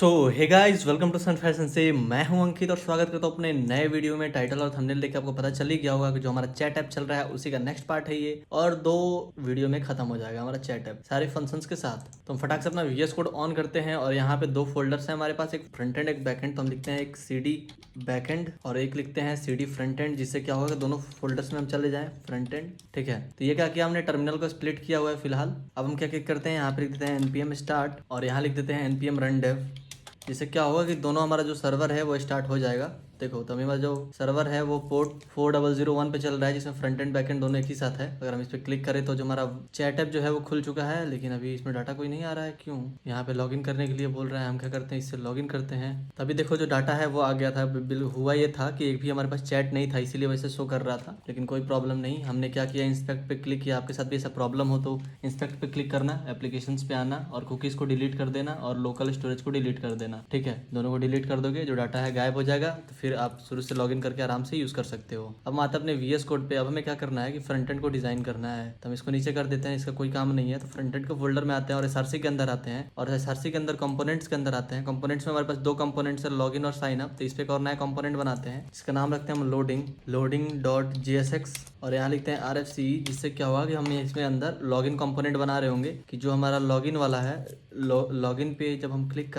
So hey guys, welcome to Sun Fashion से। मैं हूं अंकित और स्वागत करता हूं अपने नए वीडियो में। टाइटल और थंबनेल देख के आपको पता चल ही गया होगा कि जो हमारा चैट ऐप चल रहा है उसी का नेक्स्ट पार्ट है ये, और 2 वीडियो में खत्म हो जाएगा हमारा चैट ऐप सारे फंक्शंस के साथ। तो हम फटाक से अपना VS कोड ऑन करते हैं और यहाँ पे 2 फोल्डर्स हैं हमारे पास, एक फ्रंट एंड एक बैक एंड। तो हम लिखते हैं एक CD बैक एंड और एक लिखते हैं CD फ्रंट एंड, जिससे क्या होगा कि दोनों फोल्डर्स में हम चले जाएं फ्रंट एंड। ठीक है, तो ये क्या किया हमने, टर्मिनल को स्प्लिट किया हुआ है फिलहाल। अब हम क्या क्लिक करते हैं, यहाँ पे लिख देते हैं npm स्टार्ट और यहाँ लिख देते हैं npm रन डेव। जिससे क्या होगा कि दोनों हमारा जो सर्वर है वो स्टार्ट हो जाएगा। देखो, तो हमारा जो सर्वर है वो पोर्ट 4001 पे चल रहा है, जिसमें फ्रंट एंड बैक एंड दोनों एक ही साथ है। अगर हम इस पर क्लिक करें तो जो हमारा चैट ऐप जो है वो खुल चुका है, लेकिन अभी इसमें डाटा कोई नहीं आ रहा है। क्यों? यहाँ पे लॉगिन करने के लिए बोल रहा है। हम क्या करते हैं, इससे लॉगिन करते हैं। तभी देखो जो डाटा है वो आ गया था। हुआ ये था कि एक भी हमारे पास चैट नहीं था, इसीलिए वैसे शो कर रहा था, लेकिन कोई प्रॉब्लम नहीं। हमने क्या किया, इंस्पेक्ट पे क्लिक किया। आपके साथ भी ऐसा प्रॉब्लम हो तो इंस्पेक्ट पे क्लिक करना, एप्लीकेशंस पे आना और कुकीज़ को डिलीट कर देना और लोकल स्टोरेज को डिलीट कर देना। ठीक है, दोनों को डिलीट कर दोगे, जो डाटा है गायब हो जाएगा। तो फिर आप शुरू से लॉगिन करके आराम से यूज़ कर सकते हो। अब हम आते हैं अपने VS कोड पे। अब हमें क्या करना है कि फ्रंट एंड को डिज़ाइन करना है, तो हम इसको नीचे कर देते हैं, इसका कोई काम नहीं है। तो फ्रंट एंड के फोल्डर में आते हैं और SRC के अंदर आते हैं और SRC के अंदर कंपोनेंट्स के अंदर आते हैं। कंपोनेंट्स में हमारे पास 2 कंपोनेंट्स है, लॉगिन और साइन अप। तो इस पर एक और नया कंपोनेंट बनाते हैं, इसका नाम रखते हैं हम लोडिंग.jsx और यहाँ लिखते हैं RFC। जिससे क्या होगा कि हम इसमें अंदर लॉगिन कंपोनेंट बना रहे होंगे कि जो हमारा लॉगिन वाला है, लॉगिन पे जब हम क्लिक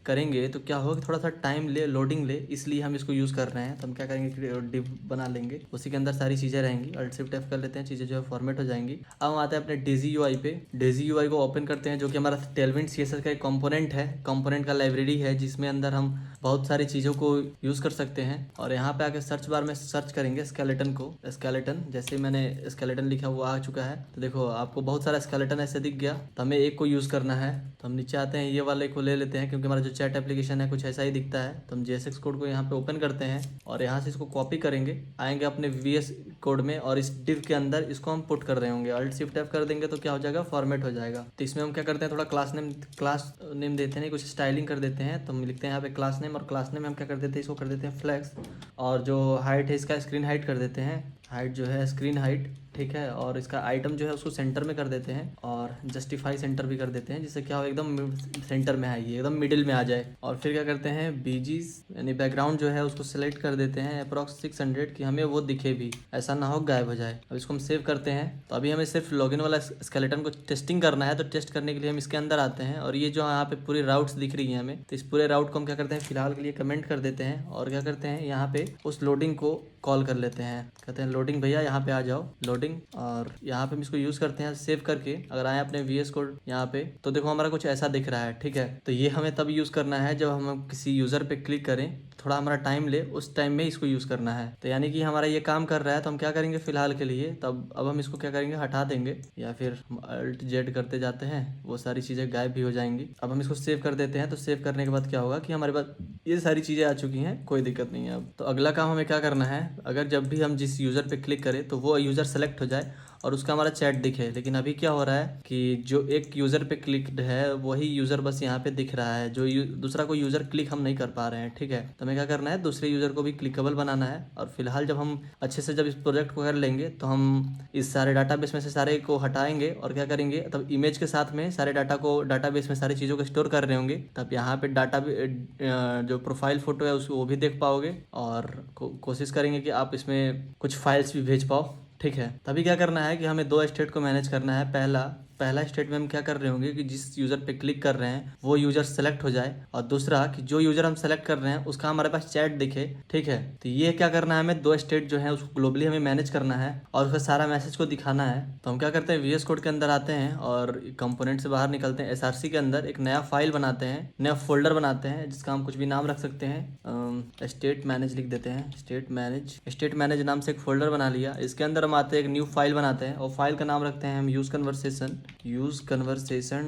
करेंगे तो क्या होगा कि थोड़ा सा टाइम ले, लोडिंग ले, इसलिए हम इसको यूज़ कर रहे हैं। तो हम क्या करेंगे, डिव बना लेंगे, उसी के अंदर सारी चीज़ें रहेंगी। Alt Shift F कर लेते हैं, चीज़ें जो है फॉर्मेट हो जाएंगी। अब हम आते हैं अपने Daisy UI पे। Daisy UI को ओपन करते हैं, जो कि हमारा Tailwind CSS का एक कंपोनेंट है, कंपोनेंट का लाइब्रेरी है, जिसमें अंदर हम बहुत सारी चीज़ों को यूज़ कर सकते हैं। और यहाँ पे आके सर्च बार में सर्च करेंगे स्केलेटन को। स्केलेटन, जैसे मैंने स्केलेटन लिखा वो आ चुका है। तो देखो आपको बहुत सारा स्केलेटन ऐसे दिख गया, तो हमें एक को यूज़ करना है। तो हम नीचे आते हैं, ये वाले को ले लेते हैं, क्योंकि हमारा जो चैट एप्लीकेशन है कुछ ऐसा ही दिखता है। तो हम JSX कोड को यहाँ पे ओपन करते हैं और यहाँ से इसको कॉपी करेंगे, आएंगे अपने VS कोड में और इस डिव के अंदर इसको हम पुट कर रहे होंगे। Alt Shift F कर देंगे तो क्या हो जाएगा, फॉर्मेट हो जाएगा। तो इसमें हम क्या करते हैं, थोड़ा क्लास नेम देते हैं, कुछ स्टाइलिंग कर देते हैं। तो हम लिखते हैं यहाँ पे क्लास नेम, और क्लास नेम हम क्या कर देते हैं, इसको कर देते हैं फ्लेक्स। और जो हाइट है इसका स्क्रीन हाइट कर देते हैं, हाइट जो है स्क्रीन हाइट। ठीक है, और इसका आइटम जो है उसको सेंटर में कर देते हैं और जस्टिफाई सेंटर भी कर देते हैं, जिससे क्या हो एकदम सेंटर में है, ये एकदम मिडिल में आ जाए। और फिर क्या करते हैं, बीजीज यानी बैकग्राउंड जो है उसको सेलेक्ट कर देते हैं अप्रॉक्स 600, कि हमें वो दिखे भी, ऐसा ना हो गायब हो जाए। अब इसको हम सेव करते हैं। तो अभी हमें सिर्फ लॉगिन वाला स्केलेटन को टेस्टिंग करना है, तो टेस्ट करने के लिए हम इसके अंदर आते हैं और ये जो यहाँ पे पूरी राउट्स दिख रही है हमें, तो इस पूरे राउट को हम क्या करते हैं, फिलहाल के लिए कमेंट कर देते हैं और क्या करते हैं, यहाँ पे उस लोडिंग को कॉल कर लेते हैं। कहते हैं लोडिंग भैया यहाँ पे आ जाओ, लोडिंग। और यहाँ पे हम इसको यूज़ करते हैं सेव करके। अगर आए अपने VS कोड यहाँ पे, तो देखो हमारा कुछ ऐसा दिख रहा है। ठीक है, तो ये हमें तब यूज़ करना है जब हम किसी यूज़र पे क्लिक करें, थोड़ा हमारा टाइम ले, उस टाइम में इसको यूज़ करना है। तो यानी कि हमारा ये काम कर रहा है, तो हम क्या करेंगे फिलहाल के लिए, तब अब हम इसको क्या करेंगे, हटा देंगे, या फिर Alt Z करते जाते हैं, वो सारी चीज़ें गायब भी हो जाएंगी। अब हम इसको सेव कर देते हैं। तो सेव करने के बाद क्या होगा कि हमारे पास ये सारी चीज़ें आ चुकी हैं, कोई दिक्कत नहीं है। अब तो अगला काम हमें क्या करना है, अगर जब भी हम जिस यूज़र पे क्लिक करें तो वो यूज़र सेलेक्ट हो जाए और उसका हमारा चैट दिखे। लेकिन अभी क्या हो रहा है कि जो एक यूज़र पे क्लिक्ड है वही यूज़र बस यहाँ पे दिख रहा है, जो दूसरा कोई यूज़र क्लिक हम नहीं कर पा रहे हैं। ठीक है, तो हमें क्या करना है, दूसरे यूज़र को भी क्लिकेबल बनाना है। और फिलहाल जब हम अच्छे से जब इस प्रोजेक्ट को कर लेंगे तो हम इस सारे डाटाबेस में से सारे को हटाएंगे और क्या करेंगे, तब इमेज के साथ में सारे डाटा को, डाटाबेस में सारी चीज़ों को स्टोर कर रहे होंगे, तब यहाँ पे डाटा जो प्रोफाइल फ़ोटो है उसको वो भी देख पाओगे और कोशिश करेंगे कि आप इसमें कुछ फाइल्स भी भेज पाओ। ठीक है, तभी क्या करना है कि हमें 2 स्टेट को मैनेज करना है। पहला स्टेट में हम क्या कर रहे होंगे कि जिस यूज़र पे क्लिक कर रहे हैं वो यूज़र सेलेक्ट हो जाए, और दूसरा कि जो यूज़र हम सेलेक्ट कर रहे हैं उसका हमारे पास चैट दिखे। ठीक है, तो ये क्या करना है, हमें 2 स्टेट जो है उसको ग्लोबली हमें मैनेज करना है और उसका सारा मैसेज को दिखाना है। तो हम क्या करते हैं, VS कोड के अंदर आते हैं और कंपोनेंट से बाहर निकलते हैं, SRC के अंदर एक नया फाइल बनाते हैं, नया फोल्डर बनाते हैं, जिसका हम कुछ भी नाम रख सकते हैं। स्टेट मैनेज लिख देते हैं, स्टेट मैनेज नाम से एक फोल्डर बना लिया। इसके अंदर हम आते हैं, एक न्यू फाइल बनाते हैं और फाइल का नाम रखते हैं हम यूज़ कन्वर्सेशन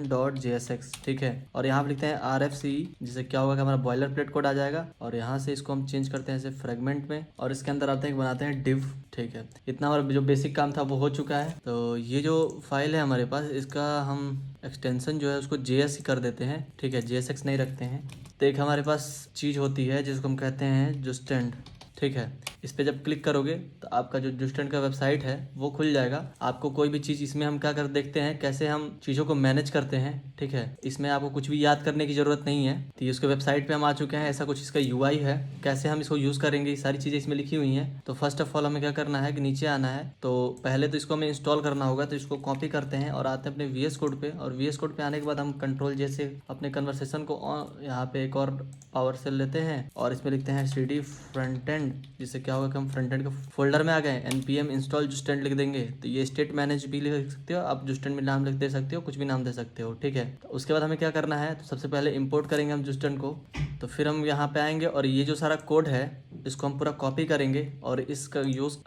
डॉट JSX। ठीक है, और यहाँ पे लिखते हैं RFC, जिससे क्या होगा कि हमारा बॉयलर प्लेट कोड आ जाएगा। और यहाँ से इसको हम चेंज करते हैं ऐसे फ्रेगमेंट में और इसके अंदर आते हैं, बनाते हैं डिव। ठीक है, इतना हमारा जो बेसिक काम था वो हो चुका है। तो ये जो फाइल है हमारे पास, इसका हम एक्सटेंशन जो है उसको JS ही कर देते हैं। ठीक है, JSX नहीं रखते हैं। तो एक हमारे पास चीज़ होती है जिसको हम कहते हैं जो स्टैंड। ठीक है, इस पे जब क्लिक करोगे तो आपका जो जुस्टेंट का वेबसाइट है वो खुल जाएगा। आपको कोई भी चीज़ इसमें हम क्या कर देखते हैं, कैसे हम चीज़ों को मैनेज करते हैं, ठीक है। इसमें आपको कुछ भी याद करने की ज़रूरत नहीं है। तो ये उसके वेबसाइट पे हम आ चुके हैं। ऐसा कुछ इसका यूआई है, कैसे हम इसको यूज़ करेंगे ये सारी चीज़ें इसमें लिखी हुई हैं। तो फर्स्ट ऑफ ऑल हमें क्या करना है कि नीचे आना है। तो पहले तो इसको हमें इंस्टॉल करना होगा, तो इसको कॉपी करते हैं और आते हैं अपने VS कोड पे। और VS कोड पे आने के बाद हम कंट्रोल जैसे अपने कन्वर्सेशन को यहाँ पे एक और पावर सेल लेते हैं और इसमें लिखते हैं CD फ्रंट एंड, जिससे क्या होगा कि हम फ्रंट एंड के फोल्डर में आ गए। npm इंस्टॉल जुस्टेंट लिख देंगे। तो ये स्टेट मैनेज भी लिख सकते हो आप, जुस्टेंट में नाम लिख दे सकते हो, कुछ भी नाम दे सकते हो, ठीक है। तो उसके बाद हमें क्या करना है, तो सबसे पहले इंपोर्ट करेंगे हम जुस्टेंट को। तो फिर हम यहाँ पे आएंगे और ये जो सारा कोड है इसको हम पूरा कॉपी करेंगे और इसका यूज़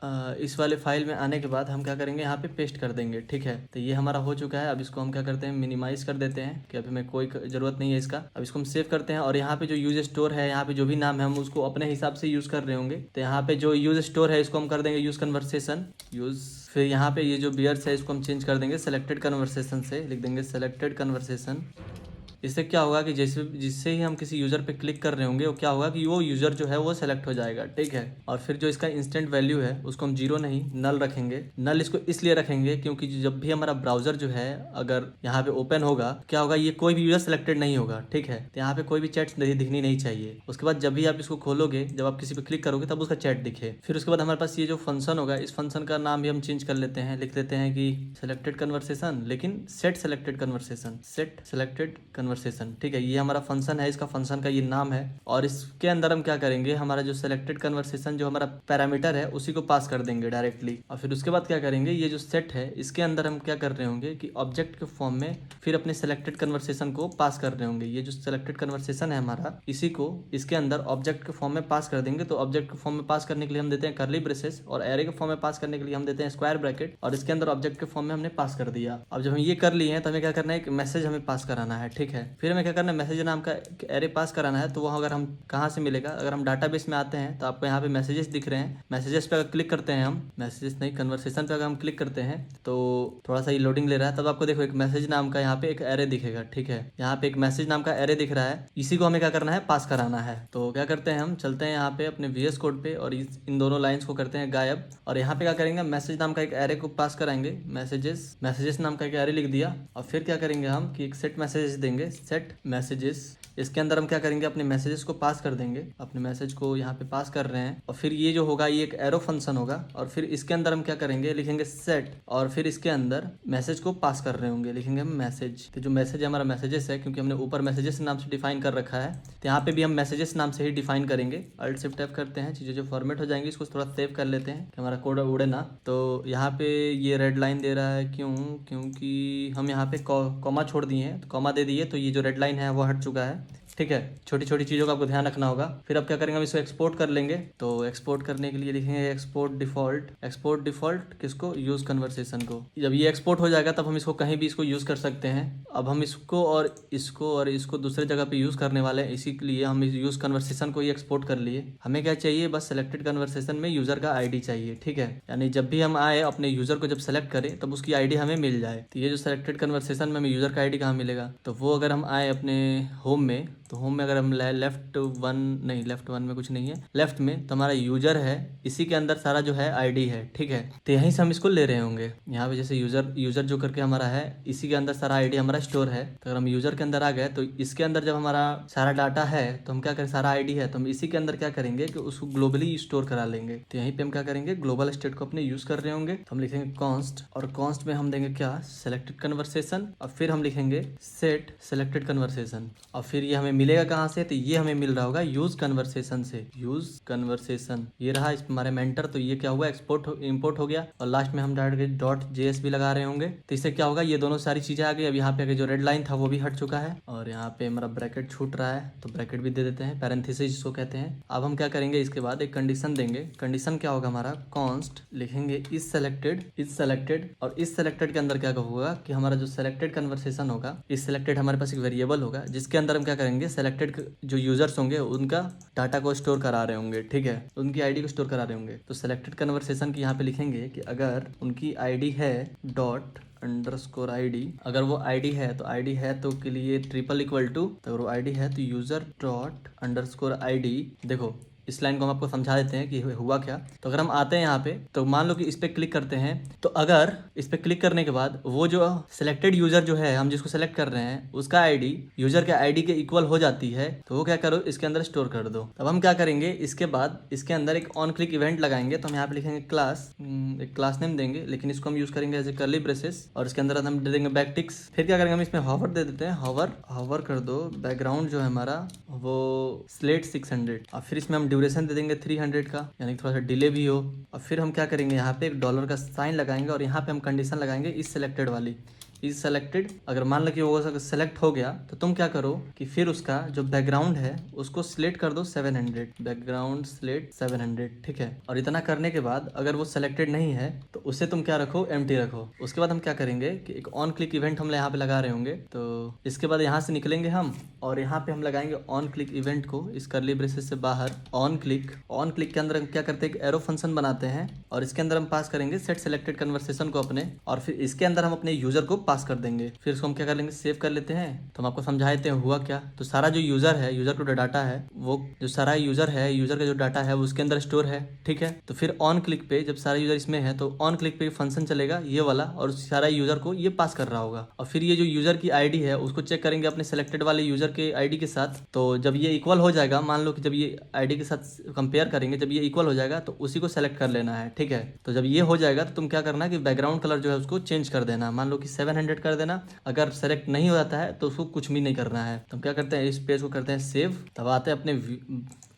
इस वाले फाइल में आने के बाद हम क्या करेंगे, यहाँ पे पेस्ट कर देंगे, ठीक है। तो ये हमारा हो चुका है। अब इसको हम क्या करते हैं, मिनिमाइज कर देते हैं कि अभी हमें कोई ज़रूरत नहीं है इसका। अब इसको हम सेव करते हैं और यहाँ पे जो यूज स्टोर है, यहाँ पे जो भी नाम है हम उसको अपने हिसाब से यूज़ कर रहे होंगे। तो यहाँ पे जो यूज स्टोर है इसको हम कर देंगे यूज़ कन्वर्सेशन यूज़। फिर यहाँ पे ये जो बियर्स है इसको हम चेंज कर देंगे सेलेक्टेड कन्वर्सेशन से, लिख देंगे सेलेक्टेड कन्वर्सेशन। इससे क्या होगा कि जैसे जिससे ही हम किसी यूज़र पे क्लिक कर रहे होंगे वो क्या होगा कि वो यूज़र जो है वो सेलेक्ट हो जाएगा, ठीक है। और फिर जो इसका इंस्टेंट वैल्यू है उसको हम 0 नहीं नल रखेंगे। नल इसको इसलिए रखेंगे क्योंकि जब भी हमारा ब्राउज़र जो है अगर यहाँ पे ओपन होगा, क्या होगा, ये कोई भी यूज़र सेलेक्टेड नहीं होगा, ठीक है। तो यहाँ पे कोई भी चैट दिखनी नहीं चाहिए। उसके बाद जब भी आप इसको खोलोगे, जब आप किसी पे क्लिक करोगे तब उसका चैट दिखे। फिर उसके बाद हमारे पास ये जो फंक्शन होगा, इस फंक्शन का नाम भी हम चेंज कर लेते हैं, लिख देते हैं कि सेलेक्टेड कन्वर्सेशन, लेकिन set selected conversation, set selected conversation, ठीक है। ये हमारा फंक्शन है, इसका फंक्शन का ये नाम है। और इसके अंदर हम क्या करेंगे, हमारा जो सेलेक्टेड कन्वर्सेशन जो हमारा पैरामीटर है उसी को पास कर देंगे डायरेक्टली। और फिर उसके बाद क्या करेंगे, ये जो सेट है इसके अंदर हम क्या कर रहे होंगे कि ऑब्जेक्ट के फॉर्म में फिर अपने सेलेक्टेड कन्वर्सेशन को पास कर रहे होंगे। ये जो सेलेक्टेड कन्वर्सेशन है हमारा, इसी को इसके अंदर ऑब्जेक्ट के फॉर्म में पास कर देंगे। तो ऑब्जेक्ट के फॉर्म में पास करने के लिए हम देते हैं कर्ली ब्रेसेस, और एरे के फॉर्म में पास करने के लिए हम देते हैं स्क्वायर ब्रैकेट, और इसके अंदर ऑब्जेक्ट के फॉर्म में हमने पास कर दिया। अब जब हम ये कर लिए हैं तो हमें क्या करना है, एक मैसेज हमें पास कराना है, ठीक है। फिर हमें क्या करना है, मैसेज नाम का एरे पास कराना है। तो वो अगर हम कहाँ से मिलेगा, अगर हम डाटाबेस में आते हैं तो आपको यहाँ पे मैसेजेस दिख रहे हैं। मैसेजेस पे अगर क्लिक करते हैं हम, मैसेजेस नहीं कन्वर्सेशन पे अगर हम क्लिक करते हैं तो थोड़ा सा ये लोडिंग ले रहा है, तब आपको देखो एक मैसेज नाम का यहाँ पे एक एरे दिखेगा, ठीक है। यहाँ पे एक मैसेज नाम का एरे दिख रहा है, इसी को हमें क्या करना है, पास कराना है। तो क्या करते हैं, हम चलते हैं यहाँ पे अपने VS कोड पे और इन दोनों लाइन्स को करते हैं गायब। और यहाँ पे क्या करेंगे, मैसेज नाम का एक एरे को पास कराएंगे, मैसेजेस नाम का एक एरे लिख दिया। और फिर क्या करेंगे हम कि एक सेट मैसेजेस देंगे, सेट मैसेजेस। इसके अंदर हम क्या करेंगे, अपने मैसेजेस को पास कर देंगे, अपने मैसेज को यहाँ पे पास कर रहे हैं। और फिर ये जो होगा ये एक एरो फंक्शन होगा, और फिर इसके अंदर हम क्या करेंगे, लिखेंगे सेट, और फिर इसके अंदर मैसेज को पास कर रहे होंगे, लिखेंगे हम मैसेज। तो जो मैसेज हमारा मैसेजेस है, क्योंकि हमने ऊपर मैसेजेस नाम से डिफाइन कर रखा है, तो यहाँ पे भी हम मैसेजेस नाम से ही डिफाइन करेंगे। अल्ट शिफ्ट टैप करते हैं, चीज़ें जो फॉर्मेट हो जाएंगी इसको थोड़ा सेव कर लेते हैं कि हमारा कोड उड़े ना। तो यहाँ पे ये रेड लाइन दे रहा है, क्योंकि हम यहाँ पे कॉमा छोड़ दिए हैं, तो कॉमा दे दिए तो ये जो रेड लाइन है वो हट चुका है, ठीक है। छोटी छोटी चीज़ों का आपको ध्यान रखना होगा। फिर अब क्या करेंगे, हम इसको एक्सपोर्ट कर लेंगे। तो एक्सपोर्ट करने के लिए लिखेंगे एक्सपोर्ट डिफ़ॉल्ट किसको, यूज़ कन्वर्सेशन को। जब ये एक्सपोर्ट हो जाएगा तब हम इसको कहीं भी इसको यूज़ कर सकते हैं। अब हम इसको दूसरे जगह पे यूज़ करने वाले हैं, इसीलिए हम इस यूज़ कन्वर्सेशन को ही एक्सपोर्ट कर लिए। हमें क्या चाहिए, बस सेलेक्टेड कन्वर्सेशन में यूज़र का ID चाहिए, ठीक है। यानी जब भी हम आए अपने यूज़र को जब सेलेक्ट करें तब उसकी ID हमें मिल जाए। तो ये जो सेलेक्टेड कन्वर्सेशन में हमें यूज़र का ID कहाँ मिलेगा, तो वो अगर हम आए अपने होम में, तो होम में अगर हम लेफ्ट वन में कुछ नहीं है, लेफ्ट में तो हमारा यूजर है, इसी के अंदर सारा जो है ID है, ठीक है। तो यहीं से हम इसको ले रहे होंगे। यहाँ पे जैसे यूजर जो करके हमारा है, इसी के अंदर सारा ID हमारा स्टोर है। तो अगर हम यूजर के अंदर आ गए तो इसके अंदर जब हमारा सारा डाटा है तो हम क्या करें, सारा ID है तो हम इसी के अंदर क्या करेंगे कि उसको ग्लोबली स्टोर करा लेंगे। तो यहीं पे हम क्या करेंगे, ग्लोबल स्टेट को अपने यूज कर रहे होंगे, तो हम लिखेंगे कॉन्स्ट, और कॉन्स्ट में हम देंगे क्या, सेलेक्टेड कन्वर्सेशन, और फिर हम लिखेंगे सेट सेलेक्टेड कन्वर्सेशन। और फिर ये हमें मिलेगा कहाँ से, तो ये हमें मिल रहा होगा यूज कन्वर्सेशन से, यूज कन्वर्सेशन ये रहा हमारे मेंटर। तो ये क्या हुआ, इंपोर्ट हो गया। और लास्ट में हम डायरेक्ट .js भी लगा रहे होंगे। तो इससे क्या होगा, ये दोनों सारी चीजें आ गई। अब यहाँ पे आगे जो रेड लाइन था वो भी हट चुका है, और यहाँ पे हमारा ब्रैकेट छूट रहा है तो ब्रैकेट भी दे देते हैं, पैरेंथेसिस जिसको कहते हैं। अब हम क्या करेंगे, इसके बाद एक कंडीशन देंगे। कंडीशन क्या होगा हमारा, कॉन्स्ट लिखेंगे इज सेलेक्टेड, और इस सेलेक्टेड के अंदर क्या होगा कि हमारा जो सेलेक्टेड कन्वर्सेशन होगा, इस सेलेक्टेड हमारे पास एक वेरिएबल होगा जिसके अंदर हम क्या करेंगे, सेलेक्टेड जो यूजर्स होंगे उनका डाटा को स्टोर करा रहे होंगे, ठीक है, उनकी ID को स्टोर करा रहे होंगे। तो सेलेक्टेड कन्वर्सेशन की यहाँ पे लिखेंगे कि अगर उनकी ID है ._ID, अगर वो ID है तो के लिए ट्रिपल इक्वल टू, तो अगर वो ID है तो यूजर ._ID। देखो इस लाइन को हम आपको समझा देते हैं कि हुआ क्या। तो अगर हम आते हैं यहाँ पे तो मान लो कि इस पर क्लिक करते हैं, तो अगर इस पर क्लिक करने के बाद वो जो सिलेक्टेड यूजर जो है, हम जिसको सेलेक्ट कर रहे हैं, उसका आईडी यूजर के आईडी के इक्वल हो जाती है, तो वो क्या करो, इसके अंदर स्टोर कर दो। अब हम क्या करेंगे, इसके बाद इसके अंदर एक ऑन क्लिक इवेंट लगाएंगे। तो हम यहाँ पे लिखेंगे क्लास, एक क्लास नेम देंगे, लेकिन इसको हम यूज करेंगे एज ए कर्ली ब्रेसेस, और इसके अंदर हम दे देंगे बैकटिक्स। फिर क्या करेंगे, हम इसमें हॉवर दे देते हैं, हॉवर कर दो। बैकग्राउंड जो है हमारा वो स्लेट 600, और फिर इसमें हम ड्यूरेशन दे देंगे 300 का, यानी थोड़ा सा डिले भी हो। और फिर हम क्या करेंगे, यहाँ पे एक डॉलर का साइन लगाएंगे, और यहाँ पे हम कंडीशन लगाएंगे इस सेलेक्टेड वाली, इज सेलेक्टेड। अगर मान लो कि वो सेलेक्ट हो गया, तो तुम क्या करो कि फिर उसका जो बैकग्राउंड है उसको सिलेक्ट कर दो 700, बैकग्राउंड सिलेक्ट 700, ठीक है। और इतना करने के बाद अगर वो सेलेक्टेड नहीं है तो उसे तुम क्या रखो, एम्प्टी रखो। उसके बाद हम क्या करेंगे कि एक ऑन क्लिक इवेंट हम यहाँ पे लगा रहे होंगे। तो इसके बाद यहाँ से निकलेंगे हम, और यहाँ पे हम लगाएंगे ऑन क्लिक इवेंट को इस कर्ली ब्रेसेस से बाहर। ऑन क्लिक के अंदर हम क्या करते हैं, एक एरो फंक्शन बनाते हैं, और इसके अंदर हम पास करेंगे सेट सेलेक्टेड कन्वर्सेशन को अपने, और फिर इसके अंदर हम अपने यूजर को पास कर देंगे। फिर इसको हम क्या कर लेंगे, सेव कर लेते हैं। तो हम आपको समझा देते हैं हुआ क्या। तो सारा जो यूजर है, यूजर का जो डाटा है, वो जो सारा यूजर है, यूजर का जो डाटा है वो उसके अंदर स्टोर है, ठीक है। तो फिर ऑन क्लिक पे जब सारा यूजर इसमें है, तो ऑन क्लिक पे फंक्शन चलेगा ये वाला, और सारा यूजर को ये पास कर रहा होगा। और फिर ये जो यूजर की आईडी है उसको चेक करेंगे अपने सेलेक्टेड वाले यूजर के आईडी के साथ। तो जब ये इक्वल हो जाएगा, मान लो कि जब ये आईडी के साथ कंपेयर करेंगे, जब ये इक्वल हो जाएगा तो उसी को सेलेक्ट कर लेना है, ठीक है। तो जब ये हो जाएगा तो तुम क्या करना कि बैकग्राउंड कलर जो है उसको चेंज कर देना, मान लो कि 700 कर देना। अगर सेलेक्ट नहीं हो जाता है तो उसको कुछ भी नहीं करना है। तो हम क्या करते हैं, इस पेज को करते हैं सेव। तब आते हैं अपने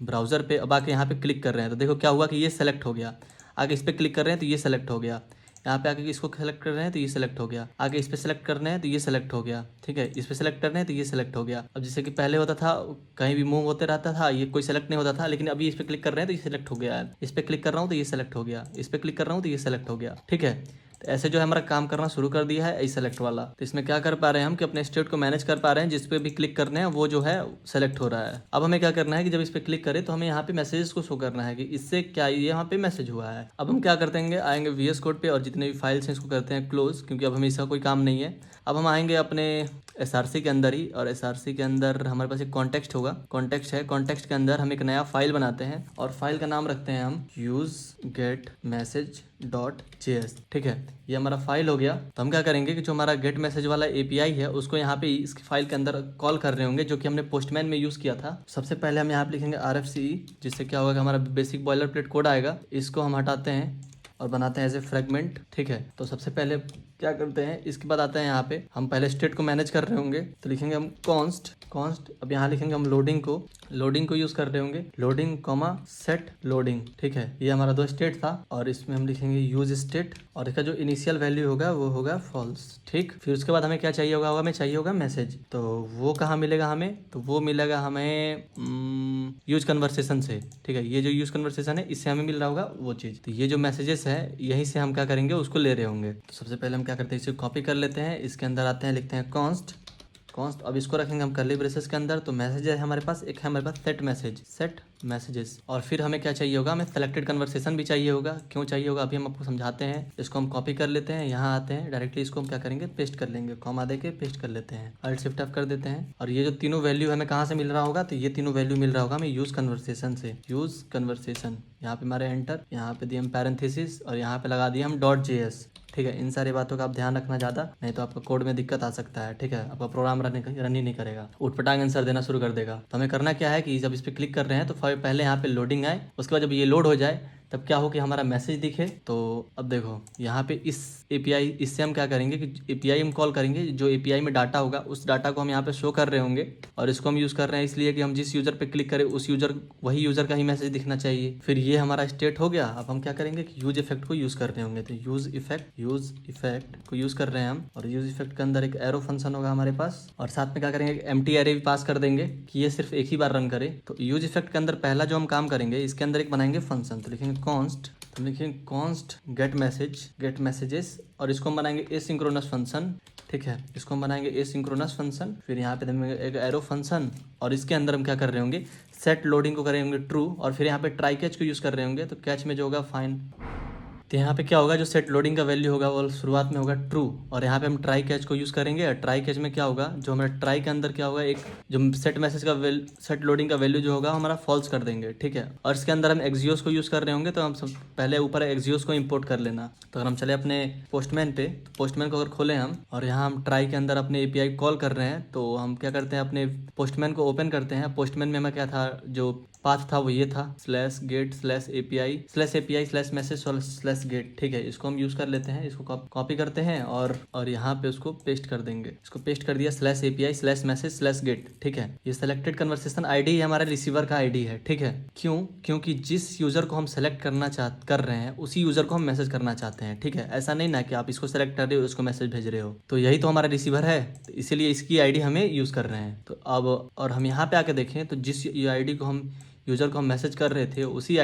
ब्राउजर पे, अब आके यहाँ पे क्लिक कर रहे हैं, तो देखो क्या हुआ कि ये सेलेक्ट हो गया। आगे इस पर क्लिक कर रहे हैं तो ये सेलेक्ट हो गया। यहाँ पे आके इसको सेलेक्ट कर रहे हैं तो ये सेलेक्ट हो गया। आगे इस पे सेलेक्ट करना है तो ये सेलेक्ट हो गया, ठीक है। इस पे सेलेक्ट करना है तो ये सेलेक्ट हो गया। अब जैसे कि पहले होता था, कहीं भी मूव होते रहता था, ये कोई सेलेक्ट नहीं होता था, लेकिन अभी इस पे क्लिक कर रहे हैं तो ये सेलेक्ट हो गया है। इस पे क्लिक कर रहा हूँ तो ये सेलेक्ट हो गया, इस पे क्लिक कर रहा हूँ तो ये सेलेक्ट हो गया, ठीक है। तो ऐसे जो है हमारा काम करना शुरू कर दिया है, ई सेलेक्ट वाला। तो इसमें क्या कर पा रहे हैं हम कि अपने स्टेट को मैनेज कर पा रहे हैं, जिस पे भी क्लिक करने हैं वो जो है सेलेक्ट हो रहा है। अब हमें क्या करना है कि जब इस पे क्लिक करें तो हमें यहाँ पे मैसेजेस को शो करना है कि इससे क्या ये यहाँ पे मैसेज हुआ है। अब हम क्या करते हैं, आएंगे VS कोड पे, और जितने भी फाइल्स हैं इसको करते हैं क्लोज, क्योंकि अब हमें इसका कोई काम नहीं है। अब हम आएंगे अपने SRC के अंदर ही, और SRC के अंदर हमारे पास एक कॉन्टेक्स्ट होगा, कॉन्टेक्स्ट है। कॉन्टेक्स्ट के अंदर हम एक नया फाइल बनाते हैं, और फाइल का नाम रखते हैं हम useGetMessage.js, ठीक है। ये हमारा फाइल हो गया। तो हम क्या करेंगे कि जो हमारा गेट मैसेज वाला API है उसको यहाँ पे इस फाइल के अंदर कॉल कर रहे होंगे, जो कि हमने पोस्टमैन में यूज़ किया था। सबसे पहले हम यहाँ पे लिखेंगे RFCE, जिससे क्या होगा कि हमारा बेसिक बॉयलर प्लेट कोड आएगा। इसको हम हटाते हैं और बनाते हैं एज ए फ्रेगमेंट, ठीक है। तो सबसे पहले क्या करते हैं, इसके बाद आते हैं यहाँ पे, हम पहले स्टेट को मैनेज कर रहे होंगे तो लिखेंगे हम कॉन्स्ट। अब यहाँ लिखेंगे हम लोडिंग को यूज़ कर रहे होंगे, लोडिंग कॉमा सेट लोडिंग, ठीक है। ये हमारा 2 स्टेट था, और इसमें हम लिखेंगे यूज स्टेट, और इसका जो इनिशियल वैल्यू होगा वो होगा फॉल्स, ठीक। फिर उसके बाद हमें क्या चाहिए होगा, हमें चाहिए होगा मैसेज। तो वो कहाँ मिलेगा हमें, तो वो मिलेगा हमें यूज कन्वर्सेशन से, ठीक है। ये जो यूज कन्वर्सेशन है इससे हमें मिल रहा होगा वो चीज़। तो ये जो मैसेजेस है यहीं से हम क्या करेंगे, उसको ले रहे होंगे। तो सबसे पहले हम क्या करते हैं, इसे कॉपी कर लेते हैं, इसके अंदर आते हैं, लिखते हैं कॉन्स्ट। अब इसको रखेंगे हम कर्ली ब्रेसेस के अंदर। तो मैसेज है हमारे पास, एक है हमारे पास सेट मैसेजेस, और फिर हमें क्या चाहिए होगा, हमें सेलेक्टेड कन्वर्सेशन भी चाहिए होगा। क्यों चाहिए होगा अभी हम आपको समझाते हैं। इसको हम कॉपी कर लेते हैं, यहाँ आते हैं डायरेक्टली, इसको हम क्या करेंगे, पेस्ट कर लेंगे, कॉमा दे के पेस्ट कर लेते हैं, Alt Shift F कर देते हैं। और ये जो तीनों वैल्यू हमें कहाँ से मिल रहा होगा, तो ये तीनों वैल्यू मिल रहा होगा हमें यूज कन्वर्सेशन से। यूज कन्वर्सेशन, यहाँ पे हमारे एंटर, यहाँ पे दिए हम पैरेंथेसिस, और यहाँ पे लगा दिए हम .js, ठीक है। इन सारी बातों का आप ध्यान रखना ज़्यादा, नहीं तो आपका कोड में दिक्कत आ सकता है, ठीक है। आपका प्रोग्राम रन ही नहीं करेगा, उठपटांग आंसर देना शुरू कर देगा। तो हमें करना क्या है कि जब इस पर क्लिक कर रहे हैं तो पहले यहाँ पे लोडिंग आए, उसके बाद जब ये लोड हो जाए तब क्या हो कि हमारा मैसेज दिखे। तो अब देखो यहाँ पे इस API, इससे हम क्या करेंगे कि API हम कॉल करेंगे, जो API में डाटा होगा उस डाटा को हम यहाँ पे शो कर रहे होंगे, और इसको हम यूज़ कर रहे हैं इसलिए कि हम जिस यूज़र पे क्लिक करें वही यूज़र का ही मैसेज दिखना चाहिए। फिर ये हमारा स्टेट हो गया। अब हम क्या करेंगे कि यूज इफेक्ट को यूज़ कर रहे होंगे, तो यूज इफेक्ट को यूज़ कर रहे हैं हम, और यूज इफेक्ट के अंदर एक एरो फंक्शन होगा हमारे पास, और साथ में क्या करेंगे, एम्प्टी एरे भी पास कर देंगे कि ये सिर्फ एक ही बार रन करे। तो यूज इफेक्ट के अंदर पहला जो हम काम करेंगे, इसके अंदर एक बनाएंगे फंक्शन, तो लिखेंगे कॉन्स्ट गेट मैसेजेस, और इसको हम बनाएंगे एसिंक्रोनस फंक्शन, ठीक है। इसको हम बनाएंगे एसिंक्रोनस फंक्शन। फिर यहाँ पे देंगे एक एरो फंक्शन, और इसके अंदर हम क्या कर रहे होंगे, सेट लोडिंग को करेंगे ट्रू, और फिर यहाँ पे ट्राई कैच को यूज़ कर रहे होंगे। तो कैच में जो होगा फाइन तो यहाँ पे क्या होगा, जो सेट लोडिंग का वैल्यू होगा वो शुरुआत में होगा ट्रू, और यहाँ पे हम ट्राई कैच को यूज़ करेंगे। और ट्राई कैच में क्या होगा, जो हमारा ट्राई के अंदर क्या होगा, एक जो सेट मैसेज का सेट लोडिंग का वैल्यू जो होगा हमारा फॉल्स कर देंगे, ठीक है। और इसके अंदर हम एक्सियोस को यूज़ कर रहे होंगे, तो हम सब पहले ऊपर एक्सियोस को इंपोर्ट कर लेना। तो अगर हम चले अपने पोस्टमैन पे, तो पोस्टमैन को अगर खोलें हम, और यहाँ हम ट्राई के अंदर अपने एपीआई कॉल कर रहे हैं, तो हम क्या करते हैं, अपने पोस्टमैन को ओपन करते हैं। पोस्टमैन में हमें क्या था, जो पाथ था वो ये था, /get/API/message/message/get, ठीक है। इसको हम यूज़ कर लेते हैं, इसको कॉपी करते हैं और यहाँ पे उसको पेस्ट कर देंगे। इसको पेस्ट कर दिया, /API/message/get, ठीक है। ये सेलेक्टेड कन्वर्सेशन आईडी हमारे रिसीवर का आईडी है, ठीक है। क्यों? क्योंकि जिस यूज़र को हम सेलेक्ट कर रहे हैं उसी यूज़र को हम मैसेज करना चाहते हैं, ठीक है। ऐसा नहीं ना कि आप इसको सेलेक्ट कर रहे हो उसको मैसेज भेज रहे हो। तो यही तो हमारा रिसीवर है, तो इसीलिए इसकी आईडी हमें यूज़ कर रहे हैं। तो अब और हम यहाँ पे आके देखें, तो जिस आईडी को हम यूज़र को हम मैसेज कर रहे थे उसी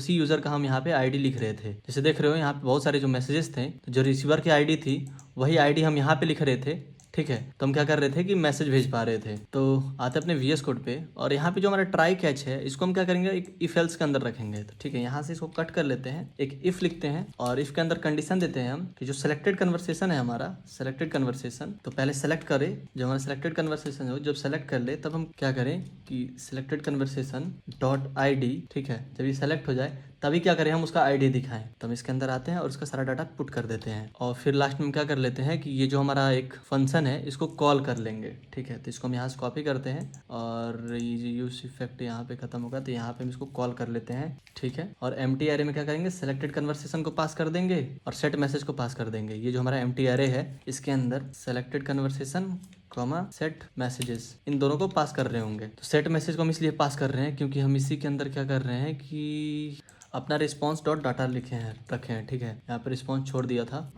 यूज़र का हम यहाँ पे आईडी लिख रहे थे। जैसे देख रहे हो यहाँ पे बहुत सारे जो मैसेजेस थे, तो जो रिसीवर की आईडी थी वही आईडी हम यहाँ पे लिख रहे थे, ठीक है। तो हम क्या कर रहे थे कि मैसेज भेज पा रहे थे। तो आते अपने VS कोड पे, और यहाँ पे जो हमारा ट्राई कैच है इसको हम क्या करेंगे, एक इफ एल्स के अंदर रखेंगे। तो ठीक है, यहाँ से इसको कट कर लेते हैं, एक इफ लिखते हैं और इफ के अंदर कंडीशन देते हैं हम कि जो सिलेक्टेड कन्वर्सेशन है हमारा, सिलेक्टेड कन्वर्सेशन, तो पहले सेलेक्ट करें। जो हमारा सिलेक्टेड कन्वर्सेशन हो, जब सेलेक्ट कर ले तब हम क्या करें कि सिलेक्टेड कन्वर्सेशन डॉट ID, ठीक है। जब ये सेलेक्ट हो जाए तभी क्या करें, हम उसका आईडी दिखाएं। तो हम इसके अंदर आते हैं और उसका सारा डाटा पुट कर देते हैं, और फिर लास्ट में क्या कर लेते हैं कि ये जो हमारा एक फंक्शन है इसको कॉल कर लेंगे, ठीक है। तो इसको हम यहाँ से कॉपी करते हैं और ये जो यूज इफेक्ट यहाँ पे खत्म होगा, तो यहाँ पे हम इसको कॉल कर लेते हैं, ठीक है। और एम्प्टी एरे में क्या करेंगे, सेलेक्टेड कन्वर्सेशन को पास कर देंगे और सेट मैसेज को पास कर देंगे। ये जो हमारा एम्प्टी एरे है इसके अंदर सेलेक्टेड कन्वर्सेशन सेट मैसेजेस, इन दोनों को पास कर रहे होंगे। तो सेट मैसेज को हम इसलिए पास कर रहे हैं क्योंकि हम इसी के अंदर क्या कर रहे हैं कि अपना रिस्पॉन्स डॉट डाटा रखे हैं, ठीक है। यहाँ पे रिस्पॉन्स छोड़ दिया था।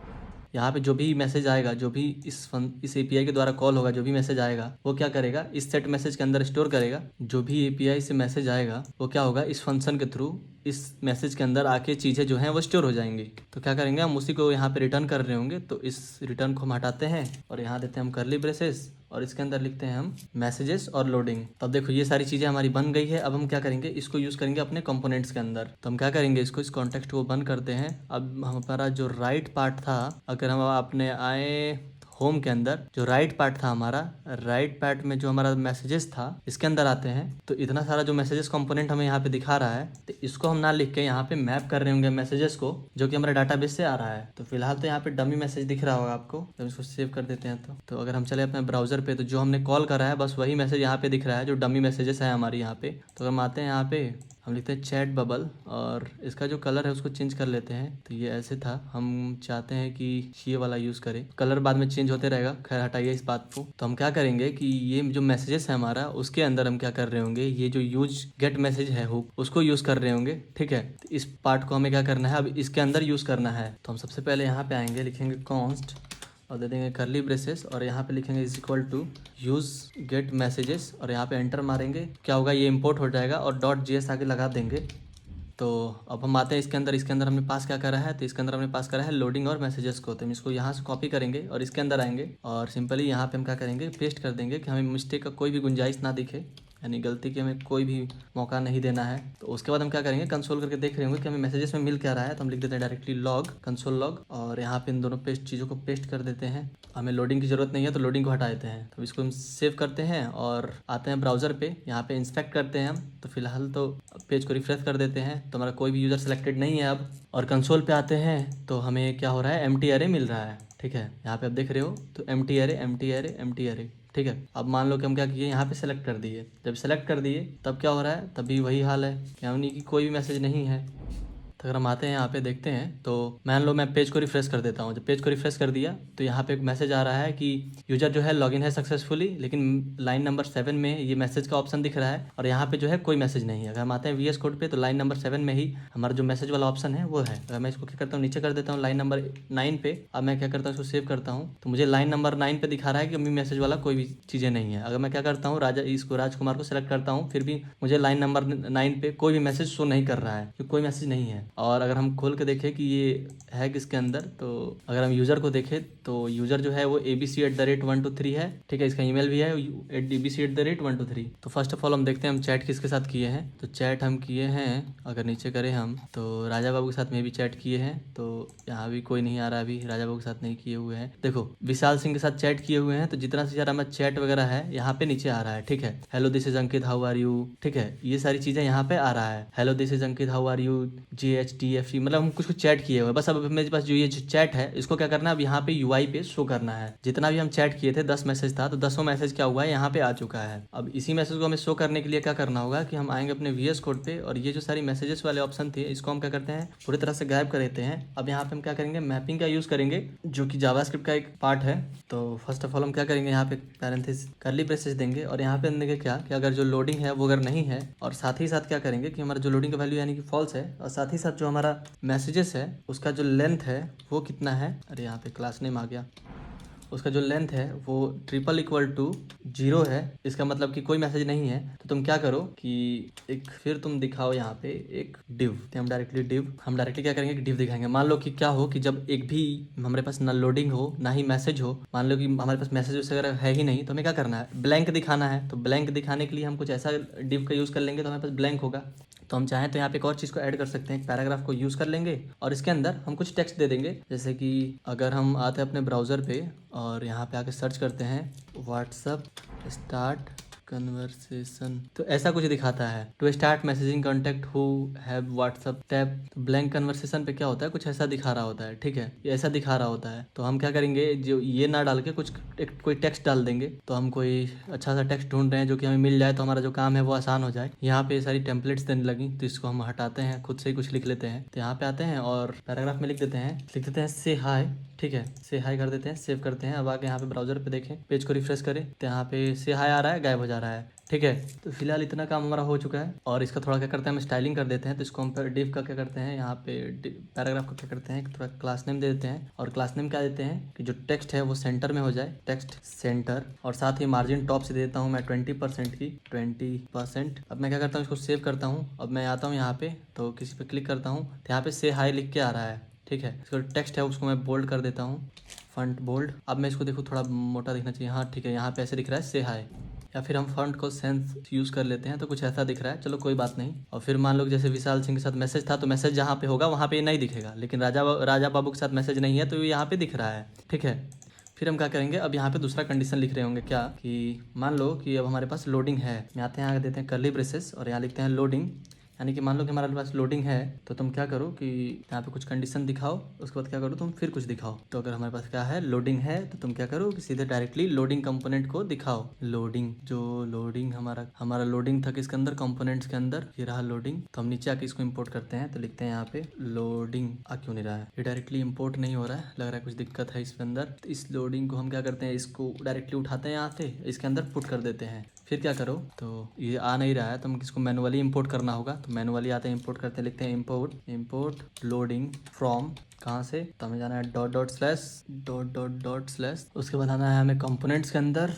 यहाँ पे जो भी मैसेज आएगा, जो भी इस एपीआई के द्वारा कॉल होगा, जो भी मैसेज आएगा वो क्या करेगा, इस सेट मैसेज के अंदर स्टोर करेगा। जो भी एपीआई से मैसेज आएगा वो क्या होगा, इस फंक्शन के थ्रू इस मैसेज के अंदर आके चीज़ें जो हैं वो स्टोर हो जाएंगी। तो क्या करेंगे, हम उसी को यहाँ पे रिटर्न कर रहे होंगे। तो इस रिटर्न को हम हटाते हैं और यहाँ देते हैं हम कर्ली ब्रेसेस और इसके अंदर लिखते हैं हम मैसेजेस और लोडिंग। तो अब देखो ये सारी चीज़ें हमारी बन गई है। अब हम क्या करेंगे, इसको यूज़ करेंगे अपने कंपोनेंट्स के अंदर। तो हम क्या करेंगे, इसको इस कॉन्टेक्स्ट को बंद करते हैं। अब हमारा जो राइट पार्ट था, अगर हम अपने आए होम के अंदर, जो राइट पार्ट था हमारा, राइट पार्ट में जो हमारा मैसेजेस था इसके अंदर आते हैं। तो इतना सारा जो मैसेजेस कंपोनेंट हमें यहाँ पे दिखा रहा है, तो इसको हम ना लिख के यहाँ पे मैप कर रहे होंगे मैसेजेस को, जो कि हमारे डाटाबेस से आ रहा है। तो फिलहाल तो यहाँ पे डमी मैसेज दिख रहा होगा आपको, जब इसको सेव कर देते हैं तो अगर हम चले अपने ब्राउजर पे, तो जो हमने कॉल करा है बस वही मैसेज यहाँ पे दिख रहा है, जो डमी मैसेजेस है हमारे यहाँ पे। तो अगर हम आते हैं यहाँ पे, हम लिखते हैं चैट बबल और इसका जो कलर है उसको चेंज कर लेते हैं। तो ये ऐसे था, हम चाहते हैं कि ये वाला यूज़ करें। कलर बाद में चेंज होते रहेगा, खैर हटाइए इस बात को। तो हम क्या करेंगे कि ये जो मैसेजेस है हमारा, उसके अंदर हम क्या कर रहे होंगे, ये जो यूज गेट मैसेज है हुक, उसको यूज़ कर रहे होंगे, ठीक है। तो इस पार्ट को हमें क्या करना है, अब इसके अंदर यूज़ करना है। तो हम सबसे पहले यहाँ पे आएंगे, लिखेंगे कॉन्स्ट और दे देंगे कर्ली ब्रेसेस और यहाँ पे लिखेंगे is equal to use get messages और यहाँ पे एंटर मारेंगे। क्या होगा, ये इंपोर्ट हो जाएगा और .js आगे लगा देंगे। तो अब हम आते हैं इसके अंदर हमने पास क्या करा है, तो इसके अंदर हमने पास करा है लोडिंग और मैसेजेस को। तो हम इसको यहाँ से कॉपी करेंगे और इसके अंदर आएंगे और सिंपली यहाँ पे हम क्या करेंगे, पेस्ट कर देंगे कि हमें मिस्टेक का कोई भी गुंजाइश ना दिखे, यानी गलती के हमें कोई भी मौका नहीं देना है। तो उसके बाद हम क्या करेंगे, कंसोल करके देख रहे होंगे कि हमें मैसेजेस में मिल क्या रहा है। तो हम लिख देते हैं डायरेक्टली लॉग, कंसोल लॉग, और यहाँ पे इन दोनों पेस्ट चीज़ों को पेस्ट कर देते हैं। हमें लोडिंग की ज़रूरत नहीं है तो लोडिंग को हटा देते हैं। तो इसको हम सेव करते हैं और आते हैं ब्राउज़र पे, यहाँ पे इंस्पेक्ट करते हैं हम। तो फिलहाल तो पेज को रिफ्रेश कर देते हैं, तो हमारा कोई भी यूज़र सेलेक्टेड नहीं है अब। और कंसोल पे आते हैं तो हमें क्या हो रहा है, एम्प्टी एरे मिल रहा है, ठीक है। यहाँ पे आप देख रहे हो तो एम्प्टी एरे, ठीक है। अब मान लो कि हम क्या किए, यहाँ पे सेलेक्ट कर दिए। जब सेलेक्ट कर दिए तब क्या हो रहा है, तभी वही हाल है, यानी कि कोई भी मैसेज नहीं है। तो अगर हम आते हैं यहाँ पे देखते हैं, तो मान लो मैं पेज को रिफ्रेश कर देता हूँ। जब पेज को रिफ्रेश कर दिया तो यहाँ पे एक मैसेज आ रहा है कि यूजर जो है लॉगिन है सक्सेसफुली, लेकिन लाइन नंबर 7 में ये मैसेज का ऑप्शन दिख रहा है और यहाँ पे जो है कोई मैसेज नहीं है। अगर हम आते हैं VS कोड पे, तो लाइन नंबर 7 में ही हमारा जो मैसेज वाला ऑप्शन है वो है। अगर मैं इसको क्या करता हूँ, नीचे कर देता हूँ लाइन नंबर 9 पे। अब मैं क्या करता हूँ, इसको सेव करता हूँ, तो मुझे लाइन नंबर 9 पे दिखा रहा है कि अभी मैसेज वाला कोई भी चीज़ें नहीं है। अगर मैं क्या करता हूँ, राजकुमार को सेलेक्ट करता हूँ, फिर भी मुझे लाइन नंबर 9 पे कोई भी मैसेज शो नहीं कर रहा है, क्योंकि कोई मैसेज नहीं है। और अगर हम खोल के देखें कि ये है किसके अंदर, तो अगर हम यूज़र को देखें तो यूज़र जो है वो abc@123 है, ठीक है। इसका ईमेल भी है abc@123। तो फर्स्ट ऑफ ऑल हम देखते हैं हम चैट किसके साथ किए हैं। तो चैट हम किए हैं, अगर नीचे करें हम तो राजा बाबू के साथ में भी चैट किए हैं। तो यहाँ भी कोई नहीं आ रहा, अभी राजा बाबू के साथ नहीं किए हुए हैं। देखो विशाल सिंह के साथ चैट किए हुए हैं, तो जितना से ज़्यादा चैट वगैरह है यहाँ पे नीचे आ रहा है, ठीक है। Hello this is Ankit, how are you, ठीक है। ये सारी चीज़ें यहाँ पे आ रहा है। Hello this is Ankit, how are you, GHTFC, मतलब हम कुछ चैट किए हुए हैं। बस अब मेरे पास जो ये चैट है इसको क्या करना है, अब यहाँ पे UI पे शो करना है। जितना भी हम चैट किए थे 10 मैसेज था, तो 10 मैसेज क्या हुआ है यहाँ पे आ चुका है। अब इसी मैसेज को हमें शो करने के लिए क्या करना होगा कि हम आएंगे अपने VS कोड पे, और ये जो सारी मैसेजेस वाले ऑप्शन थे इसको हम क्या करते हैं पूरी तरह से गायब कर देते हैं। अब यहाँ पे हम क्या करेंगे, मैपिंग का यूज़ करेंगे, जो कि जावास्क्रिप्ट का एक पार्ट है। तो फर्स्ट ऑफ ऑल हम क्या करेंगे, यहाँ पे पैरेंथेसिस कर्ली ब्रेसेस देंगे, और यहाँ पे देंगे क्या कि अगर जो लोडिंग है वो अगर नहीं है, और साथ ही साथ क्या करेंगे कि हमारा जो लोडिंग का वैल्यू यानी कि फॉल्स है, और साथ ही साथ जो हमारा मैसेजेस है उसका जो लेंथ है वो कितना है, अरे यहाँ पे क्लास नेम आ गया, उसका जो लेंथ है वो =0 है। इसका मतलब कि कोई मैसेज नहीं है। तो तुम क्या करो कि एक फिर तुम दिखाओ यहाँ पे एक डिव, तो हम डायरेक्टली क्या करेंगे कि डिव दिखाएंगे। मान लो कि क्या हो कि जब एक भी हमारे पास ना लोडिंग हो ना ही मैसेज हो, मान लो कि हमारे पास मैसेज वगैरह है ही नहीं, तो हमें क्या करना है, ब्लैंक दिखाना है। तो ब्लैंक दिखाने के लिए हम कुछ ऐसा डिव का यूज़ कर लेंगे तो हमारे पास ब्लैंक होगा। तो हम चाहें तो यहाँ पे एक और चीज़ को ऐड कर सकते हैं, एक पैराग्राफ को यूज़ कर लेंगे और इसके अंदर हम कुछ टेक्स्ट दे देंगे। जैसे कि अगर हम आते हैं अपने ब्राउज़र पे और यहाँ पे आके सर्च करते हैं व्हाट्सअप स्टार्ट कन्वर्सेशन, तो ऐसा कुछ दिखाता है, to start messaging contact who have WhatsApp tab. तो ब्लैंक कन्वर्सेशन पे क्या होता है, कुछ ऐसा दिखा रहा होता है, ठीक है, ये ऐसा दिखा रहा होता है। तो हम क्या करेंगे, जो ये ना डाल के कुछ कोई टेक्स्ट डाल देंगे। तो हम कोई अच्छा सा टेक्स्ट ढूंढ रहे हैं जो कि हमें मिल जाए, तो हमारा जो काम है वो आसान हो जाए। यहाँ पे सारी टेम्पलेट्स देने लगी, तो इसको हम हटाते हैं, खुद से ही कुछ लिख लेते हैं। तो यहाँ पे आते हैं और पैराग्राफ में लिख देते हैं से हाय, ठीक है, से हाय कर देते हैं, सेव करते हैं। अब आके यहाँ पे ब्राउजर पे देखें, पेज को रिफ्रेश करें, तो यहाँ पे से हाय आ रहा है, गायब हो जा रहा है, ठीक है। तो फिलहाल इतना काम हमारा हो चुका है, और इसका थोड़ा क्या करते हैं हम स्टाइलिंग कर देते हैं। तो इसको हम डिव का क्या करते हैं, यहाँ पे पैराग्राफ का क्या करते हैं, थोड़ा क्लास नेम दे देते हैं, और क्लास नेम क्या देते हैं कि जो टेक्स्ट है वो सेंटर में हो जाए, टेक्स्ट सेंटर, और साथ ही मार्जिन टॉप से दे देता हूँ मैं 20% की, 20%। अब मैं क्या करता हूँ, इसको सेव करता हूँ। अब मैं आता हूँ यहाँ पे, तो किसी पे क्लिक करता हूँ, तो यहाँ पे से हाय लिख के आ रहा है, ठीक है। इसका टेक्स्ट है उसको मैं बोल्ड कर देता हूँ, फंट बोल्ड। अब मैं इसको देखो थोड़ा मोटा दिखना चाहिए, हाँ ठीक है, यहाँ पे ऐसे दिख रहा है से हाय। या फिर हम फॉन्ट को सेंस यूज़ कर लेते हैं, तो कुछ ऐसा दिख रहा है, चलो कोई बात नहीं। और फिर मान लो जैसे विशाल सिंह के साथ मैसेज था, तो मैसेज जहाँ पे होगा वहाँ पे नहीं दिखेगा, लेकिन राजा बाबू के साथ मैसेज नहीं है तो ये यहाँ पे दिख रहा है, ठीक है। फिर हम क्या करेंगे, अब यहाँ पे दूसरा कंडीशन लिख रहे होंगे क्या कि मान लो कि अब हमारे पास लोडिंग है, मैं आते हैं यहाँ देते हैं कर्ली ब्रेसेस और यहाँ लिखते हैं लोडिंग, यानी कि मान लो कि हमारे पास लोडिंग है, तो तुम क्या करो कि यहाँ पे कुछ कंडीशन दिखाओ, उसके बाद क्या करो तुम फिर कुछ दिखाओ। तो अगर हमारे पास क्या है, लोडिंग है, तो तुम क्या करो कि सीधे डायरेक्टली लोडिंग कंपोनेंट को दिखाओ। लोडिंग, जो लोडिंग हमारा लोडिंग था किसके अंदर, कंपोनेंट्स के अंदर, ये रहा लोडिंग। तो हम नीचे आके इसको इंपोर्ट करते हैं, तो लिखते हैं यहाँ पे लोडिंग। आ क्यों नहीं रहा है, ये डायरेक्टली इंपोर्ट नहीं हो रहा है, लग रहा है कुछ दिक्कत है इसके अंदर। तो इस लोडिंग को हम क्या करते हैं, इसको डायरेक्टली उठाते हैं यहाँ से, इसके अंदर पुट कर देते हैं। फिर क्या करो, तो ये आ नहीं रहा है तो हम किसको मैनुअली इंपोर्ट करना होगा। तो मैनुअली आते हैं, इंपोर्ट करते हैं, लिखते हैं इंपोर्ट लोडिंग फ्रॉम, कहाँ से, तो हमें जाना है डॉट/, उसके बाद आना है हमें कंपोनेंट्स के अंदर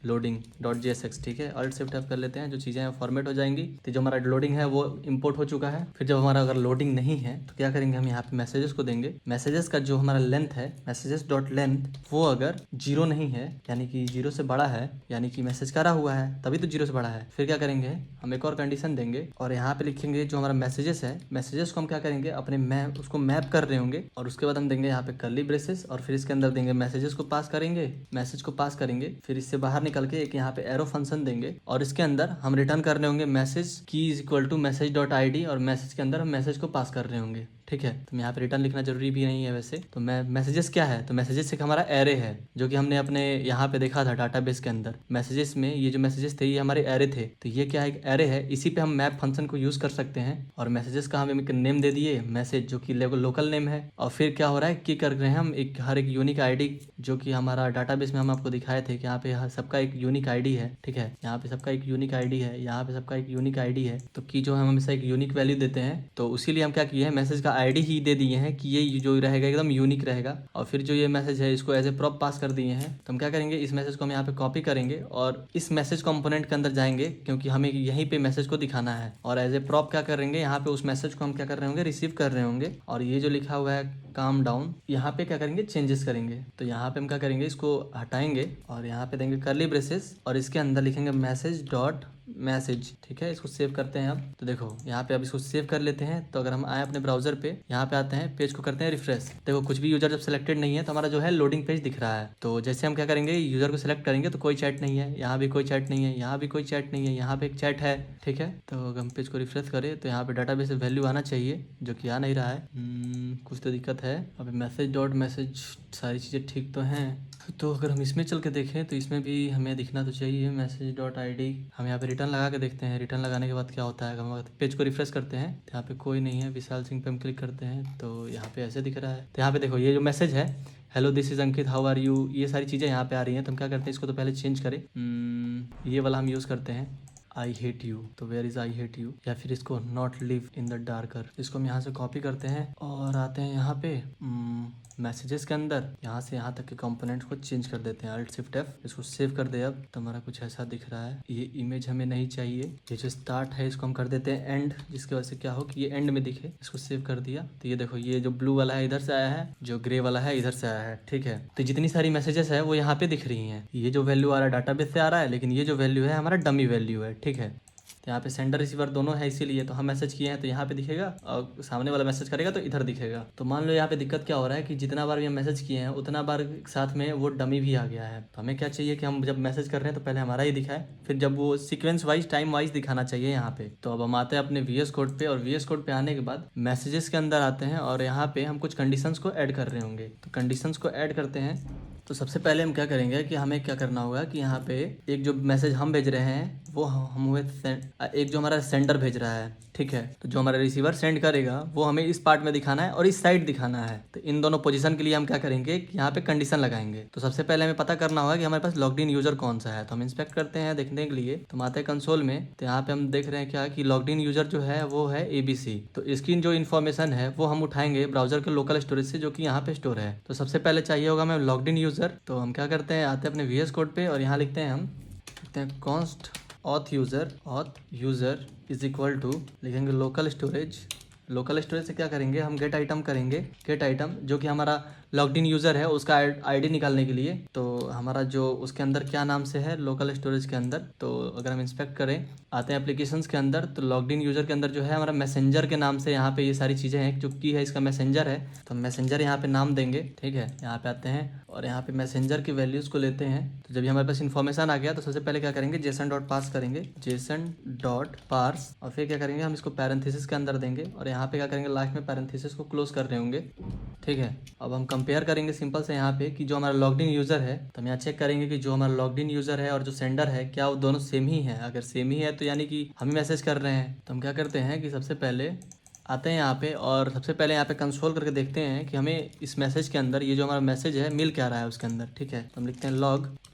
/loading.jsx, ठीक है। अल्ट शिफ्ट F कर लेते हैं, जो चीज़ें फॉर्मेट हो जाएंगी। तो जो हमारा लोडिंग है वो इंपोर्ट हो चुका है। फिर जब हमारा अगर लोडिंग नहीं है तो क्या करेंगे, हम यहाँ पे मैसेजेस को देंगे। मैसेजेस का जो हमारा लेंथ है, मैसेजेस.लेंथ, वो अगर 0 नहीं है, यानी कि 0 से बड़ा है, यानी कि मैसेज करा हुआ है तभी तो 0 से बड़ा है, फिर क्या करेंगे, हम एक और कंडीशन देंगे और यहाँ पे लिखेंगे जो हमारा मैसेजेस है, मैसेजेस को हम क्या करेंगे, अपने उसको मैप कर रहे होंगे, और उसके बाद हम देंगे यहाँ पे कर्ली ब्रेसेस, और फिर इसके अंदर देंगे मैसेजेस को पास करेंगे, मैसेज को पास करेंगे, फिर इससे बाहर निकल के एक यहाँ पे एरो फंक्शन देंगे, और इसके अंदर हम रिटर्न कर रहे होंगे मैसेज की = message.id, और मैसेज के अंदर हम मैसेज को पास कर रहे होंगे, ठीक है। तो यहाँ पे रिटर्न लिखना जरूरी भी नहीं है वैसे। तो मैं मैसेजेस क्या है, तो मैसेजेस एक हमारा एरे है, जो कि हमने अपने यहाँ पे देखा था डाटाबेस के अंदर। मैसेजेस में ये जो मैसेजेस थे ये हमारे एरे थे, तो ये क्या है, एक एरे है, इसी पे हम मैप फंक्शन को यूज़ कर सकते हैं। और मैसेजेस का हम एक नेम दे दिए, मैसेज, जो कि लोकल नेम है। और फिर क्या हो रहा है कि कर रहे हैं हम हर एक यूनिक आईडी, जो कि हमारा डाटाबेस में हम आपको दिखाए थे कि यहाँ पे सबका एक यूनिक आईडी है, ठीक है। यहाँ पे सबका एक यूनिक आईडी है, यहाँ पे सबका एक यूनिक आईडी है, तो की जो हम हमेशा एक यूनिक वैल्यू देते हैं। तो उसी लिए हम क्या किए हैं, मैसेज का आईडी ही दे दिए हैं कि ये जो रहेगा एकदम यूनिक रहेगा। और फिर जो ये मैसेज है इसको एज ए प्रॉप पास कर दिए हैं। तो हम क्या करेंगे, इस मैसेज को हम यहाँ पे कॉपी करेंगे और इस मैसेज कंपोनेंट के अंदर जाएंगे, क्योंकि हमें यहीं पे मैसेज को दिखाना है। और एज ए प्रॉप क्या करेंगे, यहाँ पे उस मैसेज को हम क्या कर रहे होंगे, रिसीव कर रहे होंगे। और ये जो लिखा हुआ है काम डाउन, यहाँ पे क्या करेंगे, चेंजेस करेंगे। तो यहाँ पे हम क्या करेंगे, इसको हटाएंगे और यहाँ पे देंगे कर्ली ब्रेसेस और इसके अंदर लिखेंगे मैसेज डॉट मैसेज। ठीक है, इसको सेव करते हैं अब। तो देखो यहाँ पे अब इसको सेव कर लेते हैं। तो अगर हम आए अपने ब्राउजर पे, यहाँ पे आते हैं, पेज को करते हैं रिफ्रेश। देखो कुछ भी यूजर जब सिलेक्टेड नहीं है तो हमारा जो है लोडिंग पेज दिख रहा है। तो जैसे हम क्या करेंगे, यूजर को सिलेक्ट करेंगे तो कोई चैट नहीं है, यहाँ भी कोई चैट नहीं है, यहाँ भी कोई चैट नहीं है, यहाँ पे एक चैट है। ठीक है, तो अगर हम पेज को रिफ्रेश करें तो यहाँ पे डाटाबेस वैल्यू आना चाहिए, जो कि आ नहीं रहा है। कुछ तो दिक्कत है। अब मैसेज डॉट मैसेज सारी चीज़ें ठीक तो हैं। तो अगर हम इसमें चल के देखें तो इसमें भी हमें दिखना तो चाहिए मैसेज डॉट ID। हम यहाँ पे रिटर्न लगा के देखते हैं। रिटर्न लगाने के बाद क्या होता है, हम पेज को रिफ्रेश करते हैं तो यहाँ पे कोई नहीं है। विशाल सिंह पे हम क्लिक करते हैं तो यहाँ पे ऐसे दिख रहा है। तो यहाँ पे देखो ये जो मैसेज है, hello this is Ankit how are you, ये सारी चीज़ें यहाँ पे आ रही हैं। तो हम क्या करते हैं, इसको तो पहले चेंज करें। ये वाला हम यूज़ करते हैं, आई हेट यू। तो where is I hate you, या फिर इसको not live in the darker. इसको हम यहाँ से कॉपी करते हैं और आते हैं यहाँ पे मैसेजेस के अंदर, यहाँ से यहाँ तक के कंपोनेंट्स को चेंज कर देते हैं। Alt+Shift+F, इसको सेव कर दे। अब तो हमारा कुछ ऐसा दिख रहा है। ये इमेज हमें नहीं चाहिए। ये जो स्टार्ट है इसको हम कर देते हैं एंड, जिसकी वजह से क्या हो कि ये एंड में दिखे। इसको सेव कर दिया। तो ये देखो, ये जो ब्लू वाला है इधर से आया है, जो ग्रे वाला है इधर से आया है। ठीक है, तो जितनी सारी मैसेजेस है वो यहाँ पे दिख रही हैं। ये जो वैल्यू आ रहा है डाटाबेस से आ रहा है, लेकिन ये जो वैल्यू है हमारा डमी वैल्यू है। ठीक है, तो यहाँ पे सेंडर रिसीवर दोनों है, इसीलिए तो हम मैसेज किए हैं तो यहाँ पे दिखेगा और सामने वाला मैसेज करेगा तो इधर दिखेगा। तो मान लो यहाँ पे दिक्कत क्या हो रहा है कि जितना बार भी हम मैसेज किए हैं उतना बार साथ में वो डमी भी आ गया है। तो हमें क्या चाहिए कि हम जब मैसेज कर रहे हैं तो पहले हमारा ही दिखाए, फिर जब वो सीक्वेंस वाइज टाइम वाइज दिखाना चाहिए यहाँ पे। तो अब हम आते हैं अपने VS कोड पे और VS कोड पे आने के बाद मैसेजेस के अंदर आते हैं और यहाँ पे हम कुछ कंडीशंस को ऐड कर रहे होंगे। तो कंडीशंस को ऐड करते हैं। तो सबसे पहले हम क्या करेंगे कि हमें क्या करना होगा कि यहाँ पे एक जो मैसेज हम भेज रहे हैं वो हम हुए एक जो हमारा सेंडर भेज रहा है। ठीक है, तो जो हमारा रिसीवर सेंड करेगा वो हमें इस पार्ट में दिखाना है और इस साइड दिखाना है। तो इन दोनों पोजीशन के लिए हम क्या करेंगे कि यहाँ पे कंडीशन लगाएंगे। तो सबसे पहले हमें पता करना होगा कि हमारे पास लॉग्ड इन यूजर कौन सा है। तो हम इंस्पेक्ट करते हैं देखने के लिए। तो आते हैं कंसोल में, तो यहाँ पे हम देख रहे हैं क्या कि लॉग्ड इन यूजर जो है वो है ABC। तो इसकी जो इन्फॉर्मेशन है वो हम उठाएंगे ब्राउजर के लोकल स्टोरेज से, जो कि यहाँ पे स्टोर है। तो सबसे पहले चाहिए होगा हमें लॉग्ड इन यूजर। तो हम क्या करते हैं, आते हैं अपने VS कोड पे और यहाँ लिखते हैं, हम लिखते हैं const auth user is equal to, लिखेंगे लोकल स्टोरेज। लोकल स्टोरेज से क्या करेंगे, हम गेट आइटम करेंगे। गेट आइटम जो कि हमारा लॉग्ड इन यूज़र है उसका ID निकालने के लिए। तो हमारा जो उसके अंदर क्या नाम से है लोकल स्टोरेज के अंदर, तो अगर हम इंस्पेक्ट करें, आते हैं एप्लीकेशंस के अंदर, तो लॉग्ड इन यूज़र के अंदर जो है हमारा मैसेंजर के नाम से यहाँ पे ये सारी चीज़ें हैं। जो की है इसका मैसेंजर है, तो हम मैसेंजर यहाँ पे नाम देंगे। ठीक है, यहाँ पे आते हैं और यहाँ पे मैसेंजर की वैल्यूज़ को लेते हैं। तो जब हमारे पास इन्फॉर्मेशन आ गया तो सबसे पहले क्या करेंगे, जेसन डॉट पार्स करेंगे, जेसन डॉट पार्स। और फिर क्या करेंगे, हम इसको पैरेंथेसिस के अंदर देंगे और यहाँ पे क्या करेंगे, लास्ट में पैरेंथेसिस को क्लोज कर रहे होंगे। ठीक है, अब हम कंपेयर करेंगे सिंपल से यहाँ पे कि जो हमारा लॉग्ड इन यूज़र है, तो हम यहाँ चेक करेंगे कि जो हमारा लॉग्ड इन यूज़र है और जो सेंडर है क्या वो दोनों सेम ही है। अगर सेम ही है तो यानी कि हम ही मैसेज कर रहे हैं। तो हम क्या करते हैं कि सबसे पहले आते हैं यहाँ पे और सबसे पहले यहाँ पे कंसोल करके देखते हैं कि हमें इस मैसेज के अंदर ये जो हमारा मैसेज है मिल क्या रहा है उसके अंदर। ठीक है, तो हम लिखते हैं